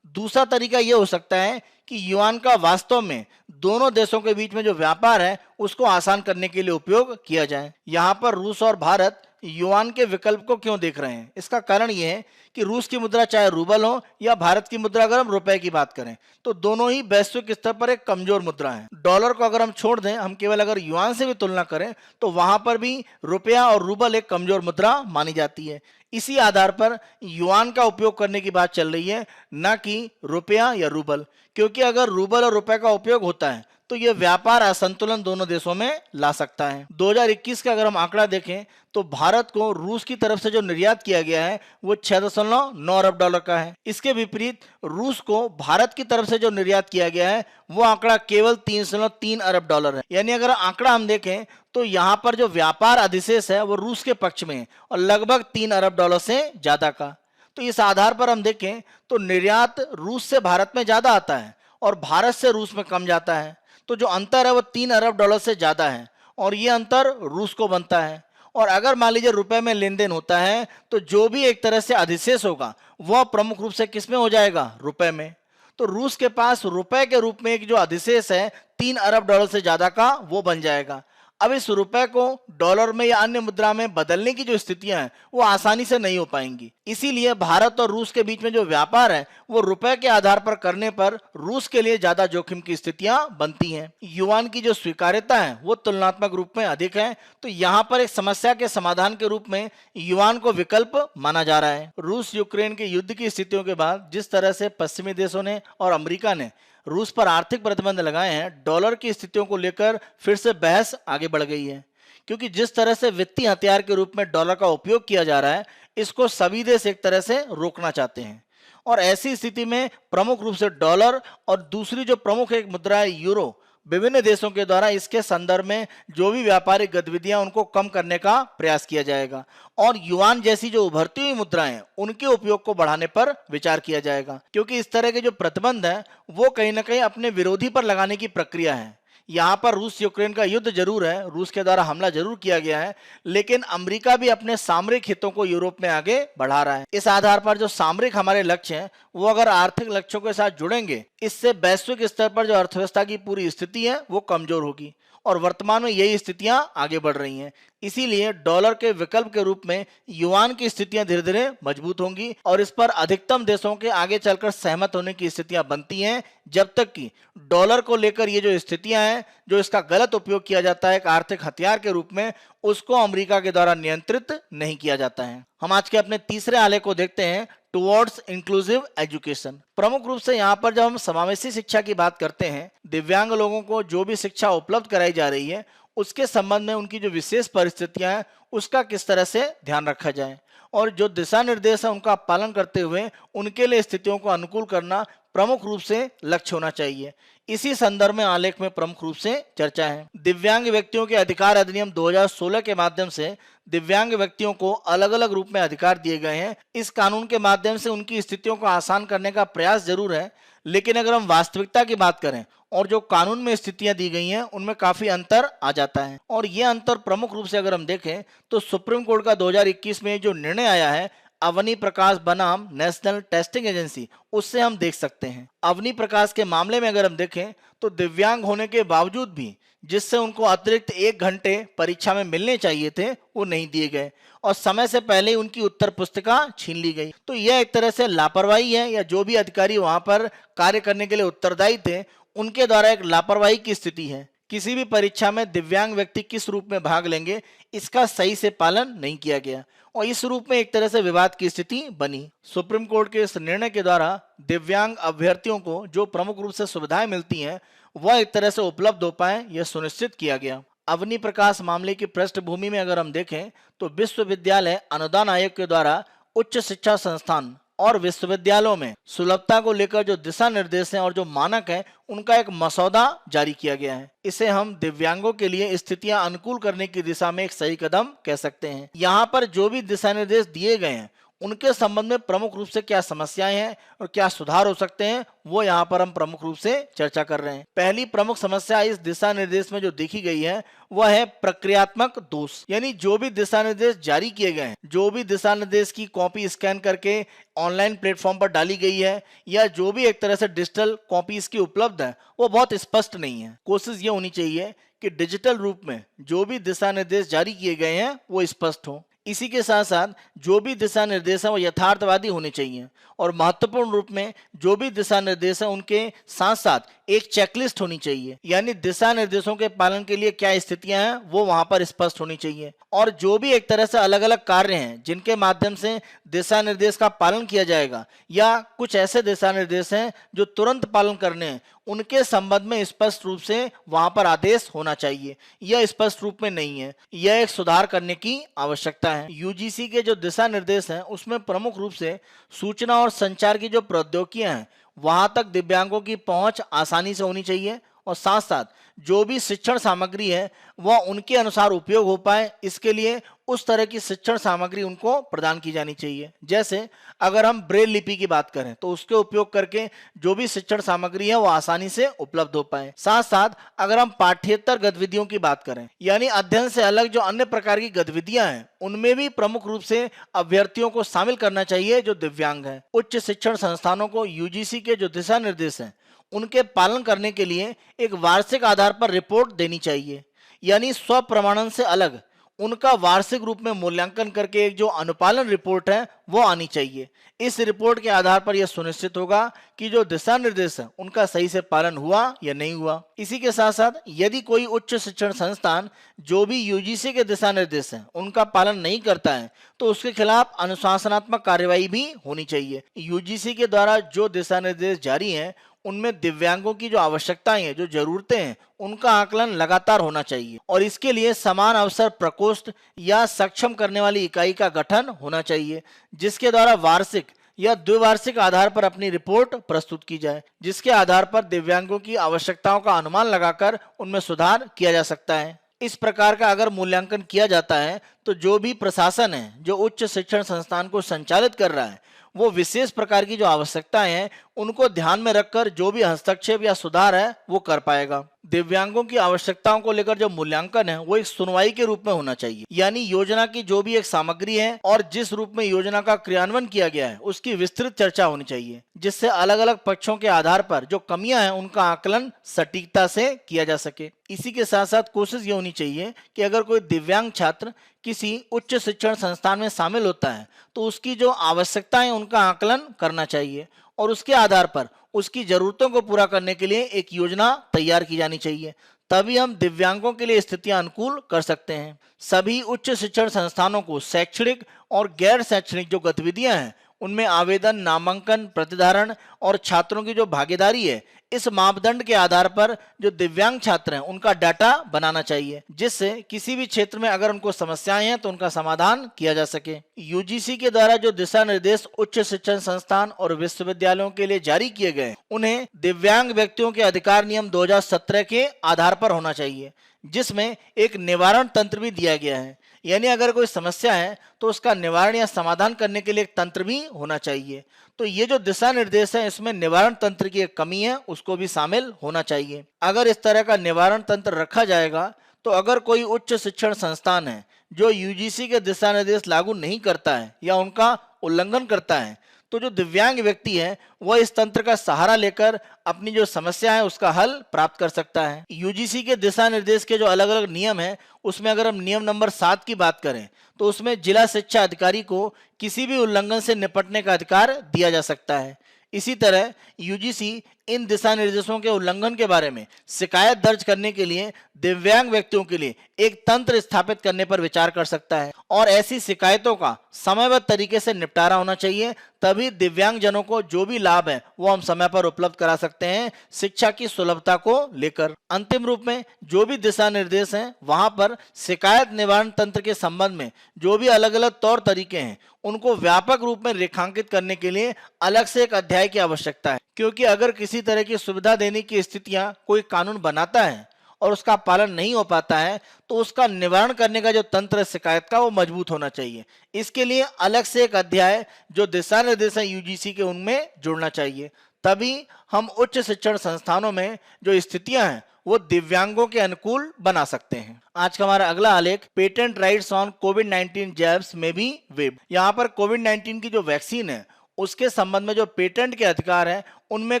दूसरा तरीका यह हो सकता है कि युआन का वास्तव में दोनों देशों के बीच में जो व्यापार है उसको आसान करने के लिए उपयोग किया जाए। यहाँ पर रूस और भारत युआन के विकल्प को क्यों देख रहे हैं? इसका कारण ये है कि रूस की मुद्रा चाहे रूबल हो या भारत की मुद्रा, अगर हम रुपए की बात करें तो दोनों ही वैश्विक स्तर पर एक कमजोर मुद्रा है। डॉलर को अगर हम छोड़ दें, हम केवल अगर युआन से भी तुलना करें तो वहां पर भी रुपया और रूबल एक कमजोर मुद्रा मानी जाती है। इसी आधार पर युआन का उपयोग करने की बात चल रही है, न कि रुपया या रूबल, क्योंकि अगर रूबल और रुपए का उपयोग होता है तो यह व्यापार असंतुलन दोनों देशों में ला सकता है। 2021 का अगर हम आंकड़ा देखें तो भारत को रूस की तरफ से जो निर्यात किया गया है वो 6.9 अरब डॉलर का है। इसके विपरीत रूस को भारत की तरफ से जो निर्यात किया गया है वो आंकड़ा केवल 3.3 अरब डॉलर है। यानी अगर आंकड़ा हम देखें तो यहां पर जो व्यापार अधिशेष है वो रूस के पक्ष में है और लगभग 3 अरब डॉलर से ज्यादा का। तो इस आधार पर हम देखें तो निर्यात रूस से भारत में ज्यादा आता है और भारत से रूस में कम जाता है। तो जो अंतर है वो 3 अरब डॉलर से ज्यादा है और ये अंतर रूस को बनता है। और अगर मान लीजिए रुपए में लेन देन होता है तो जो भी एक तरह से अधिशेष होगा वह प्रमुख रूप से किस में हो जाएगा? रुपए में। तो रूस के पास रुपए के रूप में एक जो अधिशेष है 3 अरब डॉलर से ज्यादा का, वो बन जाएगा। अब इस रुपए को डॉलर में या अन्य मुद्रा में बदलने की जो स्थितियां हैं वो आसानी से नहीं हो पाएंगी। इसीलिए भारत और रूस के बीच में जो व्यापार है वो रुपए के आधार पर करने पर रूस के लिए ज्यादा जोखिम की स्थितियां बनती हैं। युआन की जो स्वीकार्यता है वो तुलनात्मक रूप में अधिक है, तो यहाँ पर एक समस्या के समाधान के रूप में युआन को विकल्प माना जा रहा है। रूस यूक्रेन के युद्ध की स्थितियों के बाद जिस तरह से पश्चिमी देशों ने और अमेरिका ने रूस पर आर्थिक प्रतिबंध लगाए हैं, डॉलर की स्थितियों को लेकर फिर से बहस आगे बढ़ गई है। क्योंकि जिस तरह से वित्तीय हथियार के रूप में डॉलर का उपयोग किया जा रहा है, इसको सभी देश एक तरह से रोकना चाहते हैं। और ऐसी स्थिति में प्रमुख रूप से डॉलर और दूसरी जो प्रमुख एक मुद्रा है यूरो, विभिन्न देशों के द्वारा इसके संदर्भ में जो भी व्यापारिक गतिविधियां उनको कम करने का प्रयास किया जाएगा और युआन जैसी जो उभरती हुई मुद्राएं हैं उनके उपयोग को बढ़ाने पर विचार किया जाएगा। क्योंकि इस तरह के जो प्रतिबंध है वो कहीं ना कहीं अपने विरोधी पर लगाने की प्रक्रिया है। यहाँ पर रूस यूक्रेन का युद्ध जरूर है, रूस के द्वारा हमला जरूर किया गया है, लेकिन अमेरिका भी अपने सामरिक हितों को यूरोप में आगे बढ़ा रहा है। इस आधार पर जो सामरिक हमारे लक्ष्य हैं वो अगर आर्थिक लक्ष्यों के साथ जुड़ेंगे, इससे वैश्विक स्तर पर जो अर्थव्यवस्था की पूरी स्थिति है वो कमजोर होगी और वर्तमान में यही स्थितियां आगे बढ़ रही हैं। इसीलिए डॉलर के विकल्प के रूप में युआन की स्थितियां धीरे धीरे मजबूत होंगी और इस पर अधिकतम देशों के आगे चलकर सहमत होने की स्थितियां बनती हैं, जब तक कि डॉलर को लेकर ये जो स्थितियां हैं, जो इसका गलत उपयोग किया जाता है एक आर्थिक हथियार के रूप में, उसको अमेरिका के द्वारा नियंत्रित नहीं किया जाता है। हम आज के अपने तीसरे आलेख को देखते हैं, टुवर्ड्स इंक्लूसिव एजुकेशन। प्रमुख रूप से यहाँ पर जब हम समावेशी शिक्षा की बात करते हैं, दिव्यांग लोगों को जो भी शिक्षा उपलब्ध कराई जा रही है उसके संबंध में उनकी जो विशेष परिस्थितियां हैं उसका किस तरह से ध्यान रखा जाए और जो दिशा निर्देश है उनका पालन करते हुए उनके लिए स्थितियों को अनुकूल करना प्रमुख रूप से लक्ष्य होना चाहिए। इसी संदर्भ में आलेख में प्रमुख रूप से चर्चा है। दिव्यांग व्यक्तियों के अधिकार अधिनियम 2016 के माध्यम से दिव्यांग व्यक्तियों को अलग अलग रूप में अधिकार दिए गए हैं। इस कानून के माध्यम से उनकी स्थितियों को आसान करने का प्रयास जरूर है, लेकिन अगर हम वास्तविकता की बात करें और जो कानून में स्थितियां दी गई हैं उनमें काफी अंतर आ जाता है। और यह अंतर प्रमुख रूप से अगर हम देखें तो सुप्रीम कोर्ट का 2021 में जो निर्णय आया है अवनी प्रकाश बनाम नेशनल टेस्टिंग एजेंसी, उससे हम देख सकते हैं। अवनी प्रकाश के मामले में अगर हम देखें तो दिव्यांग होने के बावजूद भी जिससे उनको अतिरिक्त 1 घंटे परीक्षा में मिलने चाहिए थे वो नहीं दिए गए और समय से पहले ही उनकी उत्तर पुस्तिका छीन ली गई। तो यह एक तरह से लापरवाही है, या जो भी अधिकारी वहां पर कार्य करने के लिए उत्तरदायी थे उनके द्वारा एक लापरवाही की स्थिति है। किसी भी परीक्षा में दिव्यांग व्यक्ति किस रूप में भाग लेंगे इसका सही से पालन नहीं किया गया और इस रूप में एक तरह से विवाद की स्थिति बनी। सुप्रीम कोर्ट के इस निर्णय के द्वारा दिव्यांग अभ्यर्थियों को जो प्रमुख रूप से सुविधाएं मिलती हैं वह एक तरह से उपलब्ध हो पाए, यह सुनिश्चित किया गया। अवनी प्रकाश मामले की पृष्ठभूमि में अगर हम देखें तो विश्वविद्यालय अनुदान आयोग के द्वारा उच्च शिक्षा संस्थान और विश्वविद्यालयों में सुलभता को लेकर जो दिशा निर्देश हैं और जो मानक हैं उनका एक मसौदा जारी किया गया है। इसे हम दिव्यांगों के लिए स्थितियां अनुकूल करने की दिशा में एक सही कदम कह सकते हैं। यहाँ पर जो भी दिशा निर्देश दिए गए हैं उनके संबंध में प्रमुख रूप से क्या समस्याएं हैं और क्या सुधार हो सकते हैं वो यहाँ पर हम प्रमुख रूप से चर्चा कर रहे हैं। पहली प्रमुख समस्या इस दिशा निर्देश में जो देखी गई है वह है प्रक्रियात्मक दोष। यानी जो भी दिशा निर्देश जारी किए गए हैं, जो भी दिशा निर्देश की कॉपी स्कैन करके ऑनलाइन प्लेटफॉर्म पर डाली गई है या जो भी एक तरह से डिजिटल कॉपी इसकी उपलब्ध है वो बहुत स्पष्ट नहीं है। कोशिश ये होनी चाहिए कि डिजिटल रूप में जो भी दिशा निर्देश जारी किए गए हैं वो स्पष्ट हो। इसी के साथ साथ जो भी दिशा निर्देश हैं वो यथार्थवादी होने चाहिए और महत्वपूर्ण रूप में जो भी दिशा निर्देश हैं उनके साथ साथ एक चेकलिस्ट होनी चाहिए, यानी दिशा निर्देशों के पालन के लिए क्या स्थितियां हैं वो वहां पर स्पष्ट होनी चाहिए। और जो भी एक तरह से अलग अलग कार्य हैं जिनके माध्यम से दिशा निर्देश का पालन किया जाएगा या कुछ ऐसे दिशा निर्देश हैं जो तुरंत पालन करने हैं, उनके संबंध में स्पष्ट रूप से वहां पर आदेश होना चाहिए। यह स्पष्ट रूप में नहीं है, यह एक सुधार करने की आवश्यकता है। यूजीसी के जो दिशा निर्देश हैं उसमें प्रमुख रूप से सूचना और संचार की जो प्रौद्योगिकियां हैं वहां तक दिव्यांगों की पहुंच आसानी से होनी चाहिए और साथ साथ जो भी शिक्षण सामग्री है वह उनके अनुसार उपयोग हो पाए, इसके लिए उस तरह की शिक्षण सामग्री उनको प्रदान की जानी चाहिए। जैसे अगर हम ब्रेल लिपि की बात करें तो उसके उपयोग करके जो भी शिक्षण सामग्री है वो आसानी से उपलब्ध हो पाए। साथ साथ अगर हम पाठ्येतर गतिविधियों की बात करें यानी अध्ययन से अलग जो अन्य प्रकार की गतिविधियां हैं उनमें भी प्रमुख रूप से अभ्यर्थियों को शामिल करना चाहिए जो दिव्यांग है। उच्च शिक्षण संस्थानों को यूजीसी के जो दिशा निर्देश हैं उनके पालन करने के लिए एक वार्षिक आधार पर रिपोर्ट देनी चाहिए, यानी स्व प्रमाणन से अलग उनका वार्षिक रूप में मूल्यांकन करके एक जो अनुपालन रिपोर्ट है वो आनी चाहिए। इस रिपोर्ट के आधार पर यह सुनिश्चित होगा कि जो दिशा निर्देश है उनका सही से पालन हुआ या नहीं हुआ। इसी के साथ साथ यदि कोई उच्च शिक्षण संस्थान जो भी यूजीसी के दिशा निर्देश हैं उनका पालन नहीं करता है तो उसके खिलाफ अनुशासनात्मक कार्यवाही भी होनी चाहिए। यूजीसी के द्वारा जो दिशा निर्देश जारी हैं उनमें दिव्यांगों की जो आवश्यकताएं हैं, जो जरूरतें हैं, उनका आकलन लगातार होना चाहिए और इसके लिए समान अवसर प्रकोष्ठ या सक्षम करने वाली इकाई का गठन होना चाहिए जिसके द्वारा वार्षिक या द्विवार्षिक आधार पर अपनी रिपोर्ट प्रस्तुत की जाए, जिसके आधार पर दिव्यांगों की आवश्यकताओं का अनुमान लगाकर उनमें सुधार किया जा सकता है। इस प्रकार का अगर मूल्यांकन किया जाता है तो जो भी प्रशासन है जो उच्च शिक्षण संस्थान को संचालित कर रहा है वो विशेष प्रकार की जो आवश्यकताएं हैं उनको ध्यान में रखकर जो भी हस्तक्षेप या सुधार है वो कर पाएगा। दिव्यांगों की आवश्यकताओं को लेकर जो मूल्यांकन है वो एक सुनवाई के रूप में होना चाहिए, यानी योजना की जो भी एक सामग्री है और जिस रूप में योजना का क्रियान्वयन किया गया है उसकी विस्तृत चर्चा होनी चाहिए, जिससे अलग अलग पक्षों के आधार पर जो कमियां हैं उनका आकलन सटीकता से किया जा सके। इसी के साथ साथ कोशिश ये होनी चाहिए कि अगर कोई दिव्यांग छात्र किसी उच्च शिक्षण संस्थान में शामिल होता है तो उसकी जो आवश्यकताएं उनका आकलन करना चाहिए और उसके आधार पर उसकी जरूरतों को पूरा करने के लिए एक योजना तैयार की जानी चाहिए। तभी हम दिव्यांगों के लिए स्थितियां अनुकूल कर सकते हैं। सभी उच्च शिक्षण संस्थानों को शैक्षणिक और गैर शैक्षणिक जो गतिविधियां हैं उनमें आवेदन, नामांकन, प्रतिधारण और छात्रों की जो भागीदारी है इस मापदंड के आधार पर जो दिव्यांग छात्र हैं उनका डाटा बनाना चाहिए, जिससे किसी भी क्षेत्र में अगर उनको समस्याएं हैं तो उनका समाधान किया जा सके। यूजीसी के द्वारा जो दिशा निर्देश उच्च शिक्षण संस्थान और विश्वविद्यालयों के लिए जारी किए गए उन्हें दिव्यांग व्यक्तियों के अधिकार नियम 2017 के आधार पर होना चाहिए, जिसमें एक निवारण तंत्र भी दिया गया है, यानी अगर कोई समस्या है तो उसका निवारण या समाधान करने के लिए एक तंत्र भी होना चाहिए। तो ये जो दिशा निर्देश है इसमें निवारण तंत्र की एक कमी है उसको भी शामिल होना चाहिए। अगर इस तरह का निवारण तंत्र रखा जाएगा तो अगर कोई उच्च शिक्षण संस्थान है जो यूजीसी के दिशा निर्देश लागू नहीं करता है या उनका उल्लंघन करता है तो जो दिव्यांग व्यक्ति है वह इस तंत्र का सहारा लेकर अपनी जो समस्या है उसका हल प्राप्त कर सकता है। यूजीसी के दिशा निर्देश के जो अलग अलग नियम है उसमें अगर हम नियम नंबर 7 की बात करें तो उसमें जिला शिक्षा अधिकारी को किसी भी उल्लंघन से निपटने का अधिकार दिया जा सकता है। इसी तरह यूजीसी इन दिशा निर्देशों के उल्लंघन के बारे में शिकायत दर्ज करने के लिए दिव्यांग व्यक्तियों के लिए एक तंत्र स्थापित करने पर विचार कर सकता है और ऐसी शिकायतों का समयबद्ध तरीके से निपटारा होना चाहिए, तभी दिव्यांग जनों को जो भी लाभ है वो हम समय पर उपलब्ध करा सकते हैं शिक्षा की सुलभता को लेकर। अंतिम रूप में जो भी दिशा निर्देश हैं वहां पर शिकायत निवारण तंत्र के संबंध में जो भी अलग अलग तौर तरीके हैं उनको व्यापक रूप में रेखांकित करने के लिए अलग से एक अध्याय की आवश्यकता है, क्योंकि अगर किसी तरह की सुविधा देने की स्थितियां कोई कानून बनाता है और उसका पालन नहीं हो पाता है तो उसका निवारण करने का जो तंत्र शिकायत का वो मजबूत होना चाहिए। इसके लिए अलग से एक अध्याय जो दिशा निर्देश है यूजीसी के उनमें जुड़ना चाहिए, तभी हम उच्च शिक्षण संस्थानों में जो स्थितियां हैं वो दिव्यांगों के अनुकूल बना सकते हैं। आज का हमारा अगला आलेख patent rights on covid jabs में भी वेब। यहाँ पर कोविड-19 की जो वैक्सीन है उसके संबंध में जो पेटेंट के अधिकार है उनमें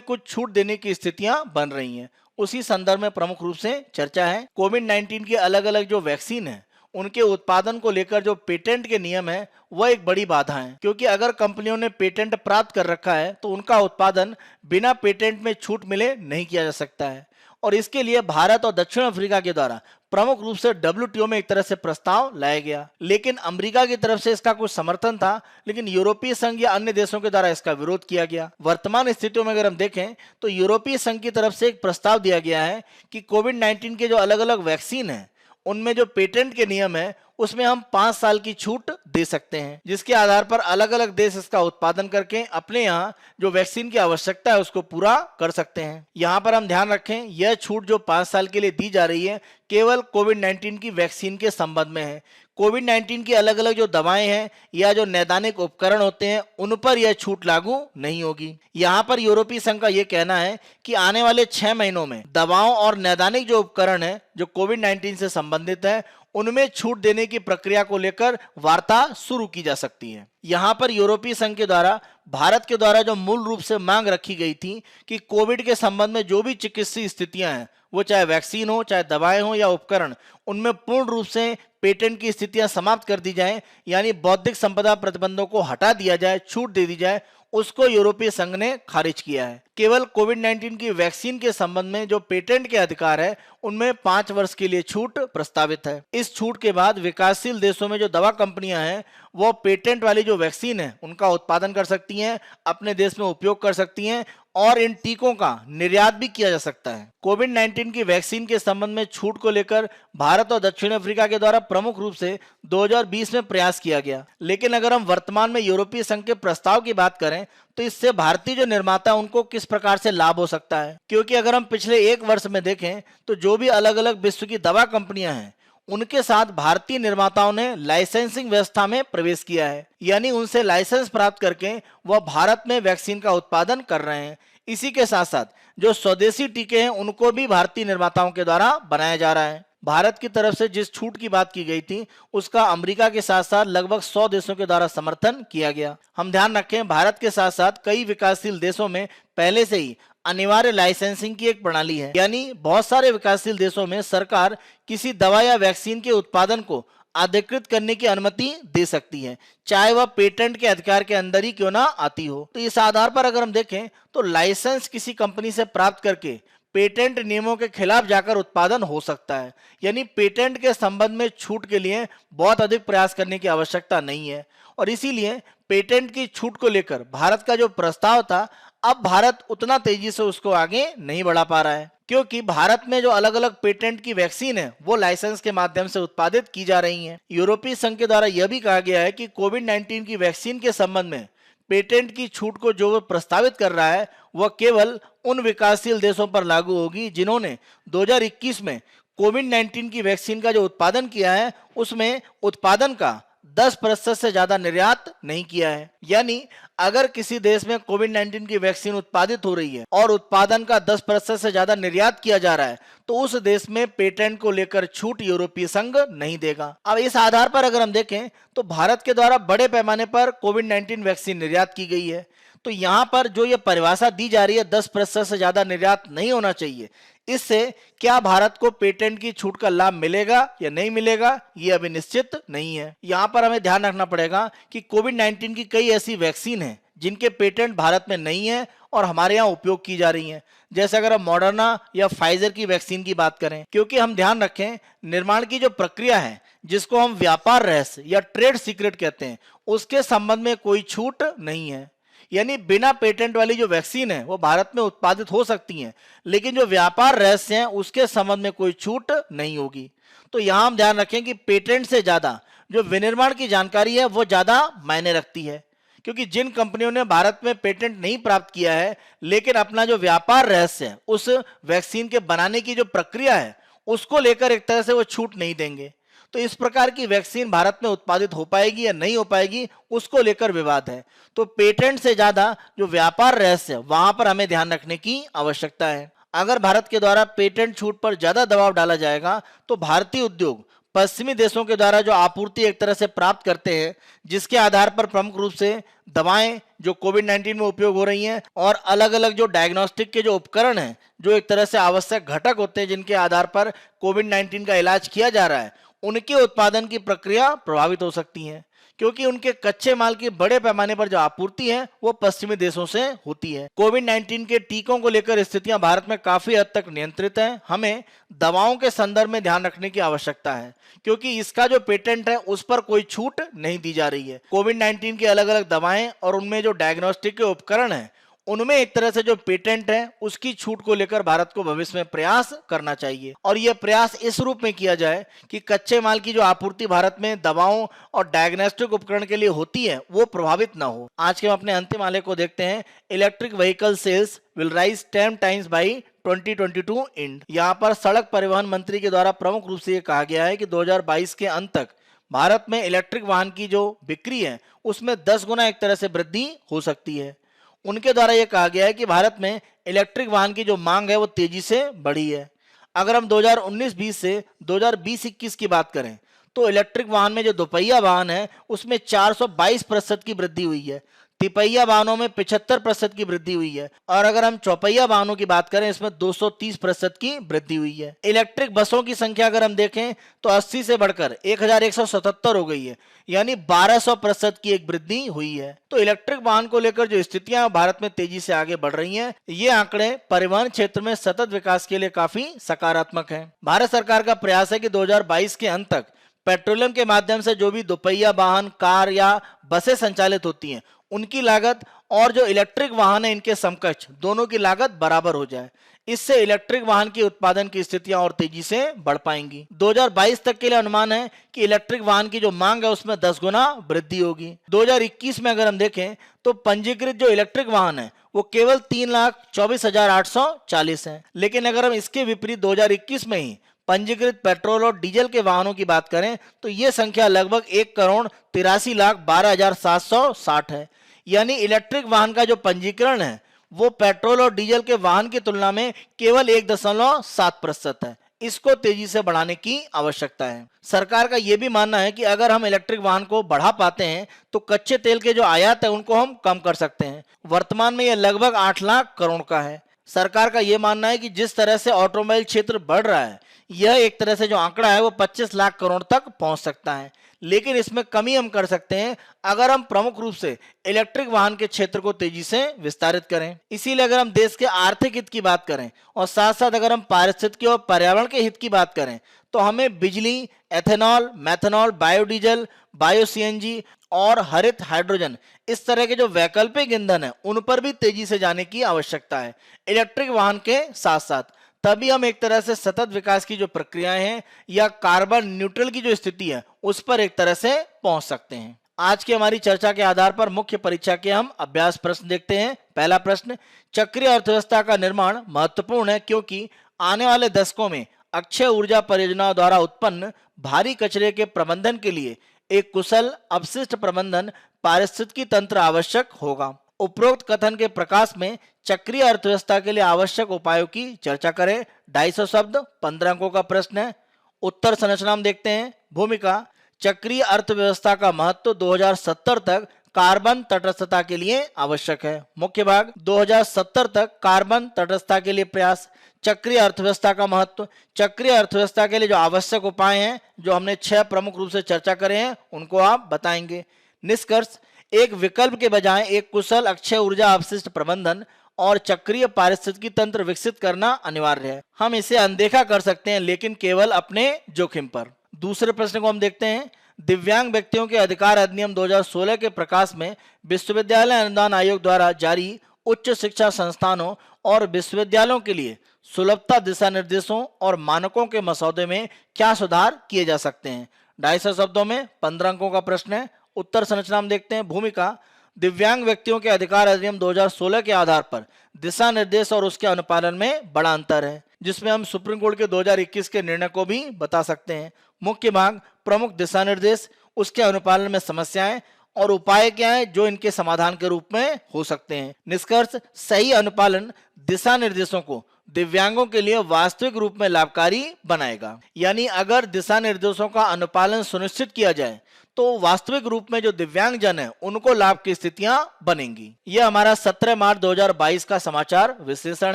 कुछ छूट देने की स्थितियां बन रही हैं, उसी संदर्भ में प्रमुख रूप से चर्चा है। कोविड-19 की अलग अलग जो वैक्सीन है उनके उत्पादन को लेकर जो पेटेंट के नियम है वह एक बड़ी बाधा है, क्योंकि अगर कंपनियों ने पेटेंट प्राप्त कर रखा है तो उनका उत्पादन बिना पेटेंट में छूट मिले नहीं किया जा सकता है। और इसके लिए भारत और दक्षिण अफ्रीका के द्वारा प्रमुख रूप से WTO में एक तरह से प्रस्ताव लाया गया, लेकिन अमेरिका की तरफ से इसका कुछ समर्थन था, लेकिन यूरोपीय संघ या अन्य देशों के द्वारा इसका विरोध किया गया। वर्तमान स्थितियों में अगर हम देखें तो यूरोपीय संघ की तरफ से एक प्रस्ताव दिया गया है कि कोविड-19 के जो अलग अलग वैक्सीन है उनमें जो पेटेंट के नियम है उसमें हम 5 साल की छूट दे सकते हैं, जिसके आधार पर अलग अलग देश इसका उत्पादन करके अपने यहाँ जो वैक्सीन की आवश्यकता है उसको पूरा कर सकते हैं। यहाँ पर हम ध्यान रखें, यह छूट जो 5 साल के लिए दी जा रही है केवल कोविड-19 की वैक्सीन के संबंध में है। कोविड-19 की अलग अलग जो दवाएं हैं या जो नैदानिक उपकरण होते हैं उन पर यह छूट लागू नहीं होगी। यहाँ पर यूरोपीय संघ का यह कहना है कि आने वाले 6 महीनों में दवाओं और नैदानिक जो उपकरण है जो कोविड-19 से संबंधित है उनमें छूट देने की प्रक्रिया को लेकर वार्ता शुरू की जा सकती है। यहाँ पर यूरोपीय संघ के द्वारा भारत के द्वारा जो मूल रूप से मांग रखी गई थी कि कोविड के संबंध में जो भी चिकित्सीय स्थितियां हैं, वो चाहे वैक्सीन हो, चाहे दवाएं हो या उपकरण, उनमें पूर्ण रूप से पेटेंट की स्थितियां समाप्त कर दी जाएं, यानी बौद्धिक संपदा प्रतिबंधों को हटा दिया जाए, छूट दे दी जाए, उसको यूरोपीय संघ ने खारिज किया है। केवल कोविड-19 की वैक्सीन के संबंध में जो पेटेंट के अधिकार है उनमें 5 वर्ष के लिए छूट प्रस्तावित है। इस छूट के बाद विकासशील देशों में जो दवा कंपनियां हैं वो पेटेंट वाली जो वैक्सीन है उनका उत्पादन कर सकती हैं, अपने देश में उपयोग कर सकती हैं और इन टीकों का निर्यात भी किया जा सकता है। कोविड-19 की वैक्सीन के संबंध में छूट को लेकर भारत और दक्षिण अफ्रीका के द्वारा प्रमुख रूप से 2020 में प्रयास किया गया, लेकिन अगर हम वर्तमान में यूरोपीय संघ के प्रस्ताव की बात करें तो इससे भारतीय जो निर्माता उनको किस प्रकार से लाभ हो सकता है, क्योंकि अगर हम पिछले 1 वर्ष में देखें तो जो भी अलग अलग विश्व की दवा कंपनियां हैं उनके साथ भारतीय निर्माताओं ने लाइसेंसिंग व्यवस्था में प्रवेश किया है, यानी उनसे लाइसेंस प्राप्त करके वह भारत में वैक्सीन का उत्पादन कर रहे हैं। इसी के साथ साथ जो स्वदेशी टीके हैं उनको भी भारतीय निर्माताओं के द्वारा बनाया जा रहा है। भारत की तरफ से जिस छूट की बात की गई थी उसका अमेरिका के साथ साथ लगभग 100 देशों के द्वारा समर्थन किया गया। हम ध्यान रखें, भारत के साथ साथ कई विकासशील देशों में पहले से ही अनिवार्य लाइसेंसिंग की एक प्रणाली है, यानी बहुत सारे विकासशील देशों में सरकार किसी दवा या वैक्सीन के उत्पादन को अधिकृत करने की अनुमति दे सकती है, चाहे वह पेटेंट के अधिकार के अंदर ही क्यों ना आती हो। तो इस आधार पर अगर हम देखें तो लाइसेंस किसी कंपनी से प्राप्त करके पेटेंट नियमों के खिलाफ जाकर उत्पादन हो सकता है, यानी पेटेंट के संबंध में छूट के लिए बहुत अधिक प्रयास करने की आवश्यकता नहीं है। और इसीलिए पेटेंट की छूट को लेकर भारत का जो प्रस्ताव था, अब भारत उतना तेजी से उसको आगे नहीं बढ़ा पा रहा है, क्योंकि भारत में जो अलग अलग पेटेंट की वैक्सीन है वो लाइसेंस के माध्यम से उत्पादित की जा रही हैं। यूरोपीय संघ के द्वारा यह भी कहा गया है कि कोविड-19 की वैक्सीन के संबंध में पेटेंट की छूट को जो वो प्रस्तावित कर रहा है वह केवल उन विकासशील देशों पर लागू होगी जिन्होंने 2021 में कोविड-19 की वैक्सीन का जो उत्पादन किया है उसमें उत्पादन का 10% से ज्यादा निर्यात नहीं किया है। यानी अगर किसी देश में कोविड-19 की वैक्सीन उत्पादित हो रही है और उत्पादन का 10% से ज्यादा निर्यात किया जा रहा है तो उस देश में पेटेंट को लेकर छूट यूरोपीय संघ नहीं देगा। अब इस आधार पर अगर हम देखें तो भारत के द्वारा बड़े पैमाने पर कोविड-19 वैक्सीन निर्यात की गई है। तो यहाँ पर जो ये परिभाषा दी जा रही है 10% से ज्यादा निर्यात नहीं होना चाहिए, इससे क्या भारत को पेटेंट की छूट का लाभ मिलेगा या नहीं मिलेगा ये अभी निश्चित नहीं है। यहाँ पर हमें ध्यान रखना पड़ेगा कि कोविड-19 की कई ऐसी वैक्सीन हैं जिनके पेटेंट भारत में नहीं है और हमारे यहाँ उपयोग की जा रही हैं, जैसे अगर हम मॉडर्ना या फाइजर की वैक्सीन की बात करें, क्योंकि हम ध्यान रखें निर्माण की जो प्रक्रिया है जिसको हम व्यापार रहस्य या ट्रेड सीक्रेट कहते हैं उसके संबंध में कोई छूट नहीं है। यानी बिना पेटेंट वाली जो वैक्सीन है वो भारत में उत्पादित हो सकती हैं, लेकिन जो व्यापार रहस्य हैं उसके संबंध में कोई छूट नहीं होगी। तो यहाँ हम ध्यान रखें कि पेटेंट से ज्यादा जो विनिर्माण की जानकारी है वो ज्यादा मायने रखती है, क्योंकि जिन कंपनियों ने भारत में पेटेंट नहीं प्राप्त किया है लेकिन अपना जो व्यापार रहस्य है उस वैक्सीन के बनाने की जो प्रक्रिया है उसको लेकर एक तरह से वो छूट नहीं देंगे। तो इस प्रकार की वैक्सीन भारत में उत्पादित हो पाएगी या नहीं हो पाएगी उसको लेकर विवाद है। तो पेटेंट से ज्यादा जो व्यापार रहस्य है वहां पर हमें ध्यान रखने की आवश्यकता है। अगर भारत के द्वारा पेटेंट छूट पर ज्यादा दबाव डाला जाएगा तो भारतीय उद्योग पश्चिमी देशों के द्वारा जो आपूर्ति एक तरह से प्राप्त करते हैं, जिसके आधार पर प्रमुख रूप से दवाएं जो कोविड-19 में उपयोग हो रही हैं और अलग अलग जो डायग्नोस्टिक के जो उपकरण हैं जो एक तरह से आवश्यक घटक होते हैं जिनके आधार पर कोविड-19 का इलाज किया जा रहा है, उनके उत्पादन की प्रक्रिया प्रभावित हो सकती है, क्योंकि उनके कच्चे माल की बड़े पैमाने पर जो आपूर्ति है वो पश्चिमी देशों से होती है। कोविड 19 के टीकों को लेकर स्थितियां भारत में काफी हद तक नियंत्रित हैं। हमें दवाओं के संदर्भ में ध्यान रखने की आवश्यकता है, क्योंकि इसका जो पेटेंट है उस पर कोई छूट नहीं दी जा रही है। कोविड 19 की अलग अलग दवाएं और उनमें जो डायग्नोस्टिक के उपकरण हैं उनमें एक तरह से जो पेटेंट है उसकी छूट को लेकर भारत को भविष्य में प्रयास करना चाहिए, और यह प्रयास इस रूप में किया जाए कि कच्चे माल की जो आपूर्ति भारत में दवाओं और डायग्नोस्टिक उपकरण के लिए होती है वो प्रभावित ना हो। आज के हम अपने अंतिम आलेख को देखते हैं। Electric vehicle sales will rise 10 times by 2022 end. यहाँ पर सड़क परिवहन मंत्री के द्वारा प्रमुख रूप से ये कहा गया है कि 2022 के अंत तक भारत में इलेक्ट्रिक वाहन की जो बिक्री है उसमें 10 गुना एक तरह से वृद्धि हो सकती है। उनके द्वारा यह कहा गया है कि भारत में इलेक्ट्रिक वाहन की जो मांग है वो तेजी से बढ़ी है। अगर हम 2019-20 से 2020-21 की बात करें तो इलेक्ट्रिक वाहन में जो दोपहिया वाहन है उसमें 422% की वृद्धि हुई है, तिपहिया वाहनों में 75% की वृद्धि हुई है, और अगर हम चौपहिया वाहनों की बात करें इसमें 230% की वृद्धि हुई है। इलेक्ट्रिक बसों की संख्या अगर हम देखें तो 80 से बढ़कर 1177 हो गई है, यानी 1200% की एक वृद्धि हुई है। तो इलेक्ट्रिक वाहन को लेकर जो स्थितियां भारत में तेजी से आगे बढ़ रही हैं, ये आंकड़े परिवहन क्षेत्र में सतत विकास के लिए काफी सकारात्मक हैं। भारत सरकार का प्रयास है कि 2022 के अंत तक पेट्रोलियम के माध्यम से जो भी दोपहिया वाहन, कार या बसें संचालित होती हैं उनकी लागत और जो इलेक्ट्रिक वाहन है इनके समकक्ष दोनों की लागत बराबर हो जाए। इससे इलेक्ट्रिक वाहन की उत्पादन की स्थितियां और तेजी से बढ़ पाएंगी। 2022 तक के लिए अनुमान है कि इलेक्ट्रिक वाहन की जो मांग है उसमें 10 गुना वृद्धि होगी। 2021 में अगर हम देखें तो पंजीकृत जो इलेक्ट्रिक वाहन है वो केवल 3,24,840 है, लेकिन अगर हम इसके विपरीत 2021 में ही पंजीकृत पेट्रोल और डीजल के वाहनों की बात करें तो यह संख्या लगभग 1,83,12,760 है। यानी इलेक्ट्रिक वाहन का जो पंजीकरण है वो पेट्रोल और डीजल के वाहन की तुलना में केवल 1.7% है। इसको तेजी से बढ़ाने की आवश्यकता है। सरकार का यह भी मानना है कि अगर हम इलेक्ट्रिक वाहन को बढ़ा पाते हैं तो कच्चे तेल के जो आयात है उनको हम कम कर सकते हैं। वर्तमान में यह लगभग 8 लाख करोड़ का है। सरकार का यह मानना है कि जिस तरह से ऑटोमोबाइल क्षेत्र बढ़ रहा है यह एक तरह से जो आंकड़ा है वो 25 लाख करोड़ तक पहुंच सकता है, लेकिन इसमें कमी हम कर सकते हैं अगर हम प्रमुख रूप से इलेक्ट्रिक वाहन के क्षेत्र को तेजी से विस्तारित करें। इसीलिए अगर हम देश के आर्थिक हित की बात करें और साथ साथ अगर हम पारिस्थितिकी और पर्यावरण के हित की बात करें तो हमें बिजली, ethanol, methanol, biodiesel, bio CNG और हरित हाइड्रोजन इस तरह के जो वैकल्पिक ईंधन है उन पर भी तेजी से जाने की आवश्यकता है इलेक्ट्रिक वाहन के साथ साथ। तभी हम एक तरह से सतत विकास की जो प्रक्रियाएं हैं या कार्बन न्यूट्रल की जो स्थिति है उस पर एक तरह से पहुंच सकते हैं। आज की हमारी चर्चा के आधार पर मुख्य परीक्षा के हम अभ्यास प्रश्न देखते हैं। पहला प्रश्न, चक्रीय अर्थव्यवस्था का निर्माण महत्वपूर्ण है क्योंकि आने वाले दशकों में अक्षय ऊर्जा परियोजनाओं द्वारा उत्पन्न भारी कचरे के प्रबंधन के लिए एक कुशल अपशिष्ट प्रबंधन पारिस्थितिकी तंत्र आवश्यक होगा। उपरोक्त कथन के प्रकाश में चक्रीय अर्थव्यवस्था के लिए आवश्यक उपायों की चर्चा करें। 250 शब्द, 15 अंकों का प्रश्न है। उत्तर संरचना हम देखते हैं। भूमिका, चक्रीय अर्थव्यवस्था का महत्व 2070 तक कार्बन तटस्थता के लिए आवश्यक है। मुख्य भाग, 2070 तक कार्बन तटस्थता के लिए प्रयास, चक्रीय अर्थव्यवस्था का महत्व, चक्रीय अर्थव्यवस्था के लिए जो आवश्यक उपाय हैं जो हमने 6 प्रमुख रूप से चर्चा करे हैं उनको आप बताएंगे। निष्कर्ष, एक विकल्प के बजाय एक कुशल अक्षय ऊर्जा अपशिष्ट प्रबंधन और चक्रीय पारिस्थितिकी तंत्र विकसित करना अनिवार्य है। हम इसे अनदेखा कर सकते हैं लेकिन केवल अपने जोखिम पर। दूसरे प्रश्न को हम देखते हैं। दिव्यांग व्यक्तियों के अधिकार अधिनियम 2016 के प्रकाश में विश्वविद्यालय अनुदान आयोग द्वारा जारी उच्च शिक्षा संस्थानों और विश्वविद्यालयों के लिए सुलभता दिशा निर्देशों और मानकों के मसौदे में क्या सुधार किए जा सकते हैं। 250 शब्दों में 15 अंकों का प्रश्न है। उत्तर संरचना हम देखते हैं। भूमिका, दिव्यांग व्यक्तियों के अधिकार अधिनियम 2016 के आधार पर दिशा निर्देश और उसके अनुपालन में बड़ा अंतर है, जिसमें हम सुप्रीम कोर्ट के 2021 के निर्णय को भी बता सकते हैं। मुख्य भाग, प्रमुख दिशा निर्देश, उसके अनुपालन में समस्याएं और उपाय क्या हैं जो इनके समाधान के रूप में हो सकते हैं। निष्कर्ष, सही अनुपालन दिशा निर्देशों को दिव्यांगों के लिए वास्तविक रूप में लाभकारी बनाएगा। यानी अगर दिशा निर्देशों का अनुपालन सुनिश्चित किया जाए तो वास्तविक रूप में जो दिव्यांग जन है उनको लाभ की स्थितियां बनेंगी। यह हमारा 17 मार्च 2022 का समाचार विश्लेषण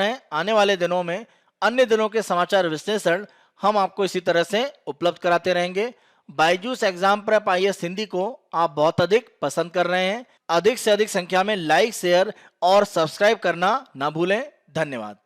है। आने वाले दिनों में अन्य दिनों के समाचार विश्लेषण हम आपको इसी तरह से उपलब्ध कराते रहेंगे। Byju's exam prep IAS Hindi को आप बहुत अधिक पसंद कर रहे हैं। अधिक से अधिक संख्या में लाइक, शेयर और सब्सक्राइब करना ना भूलें। धन्यवाद।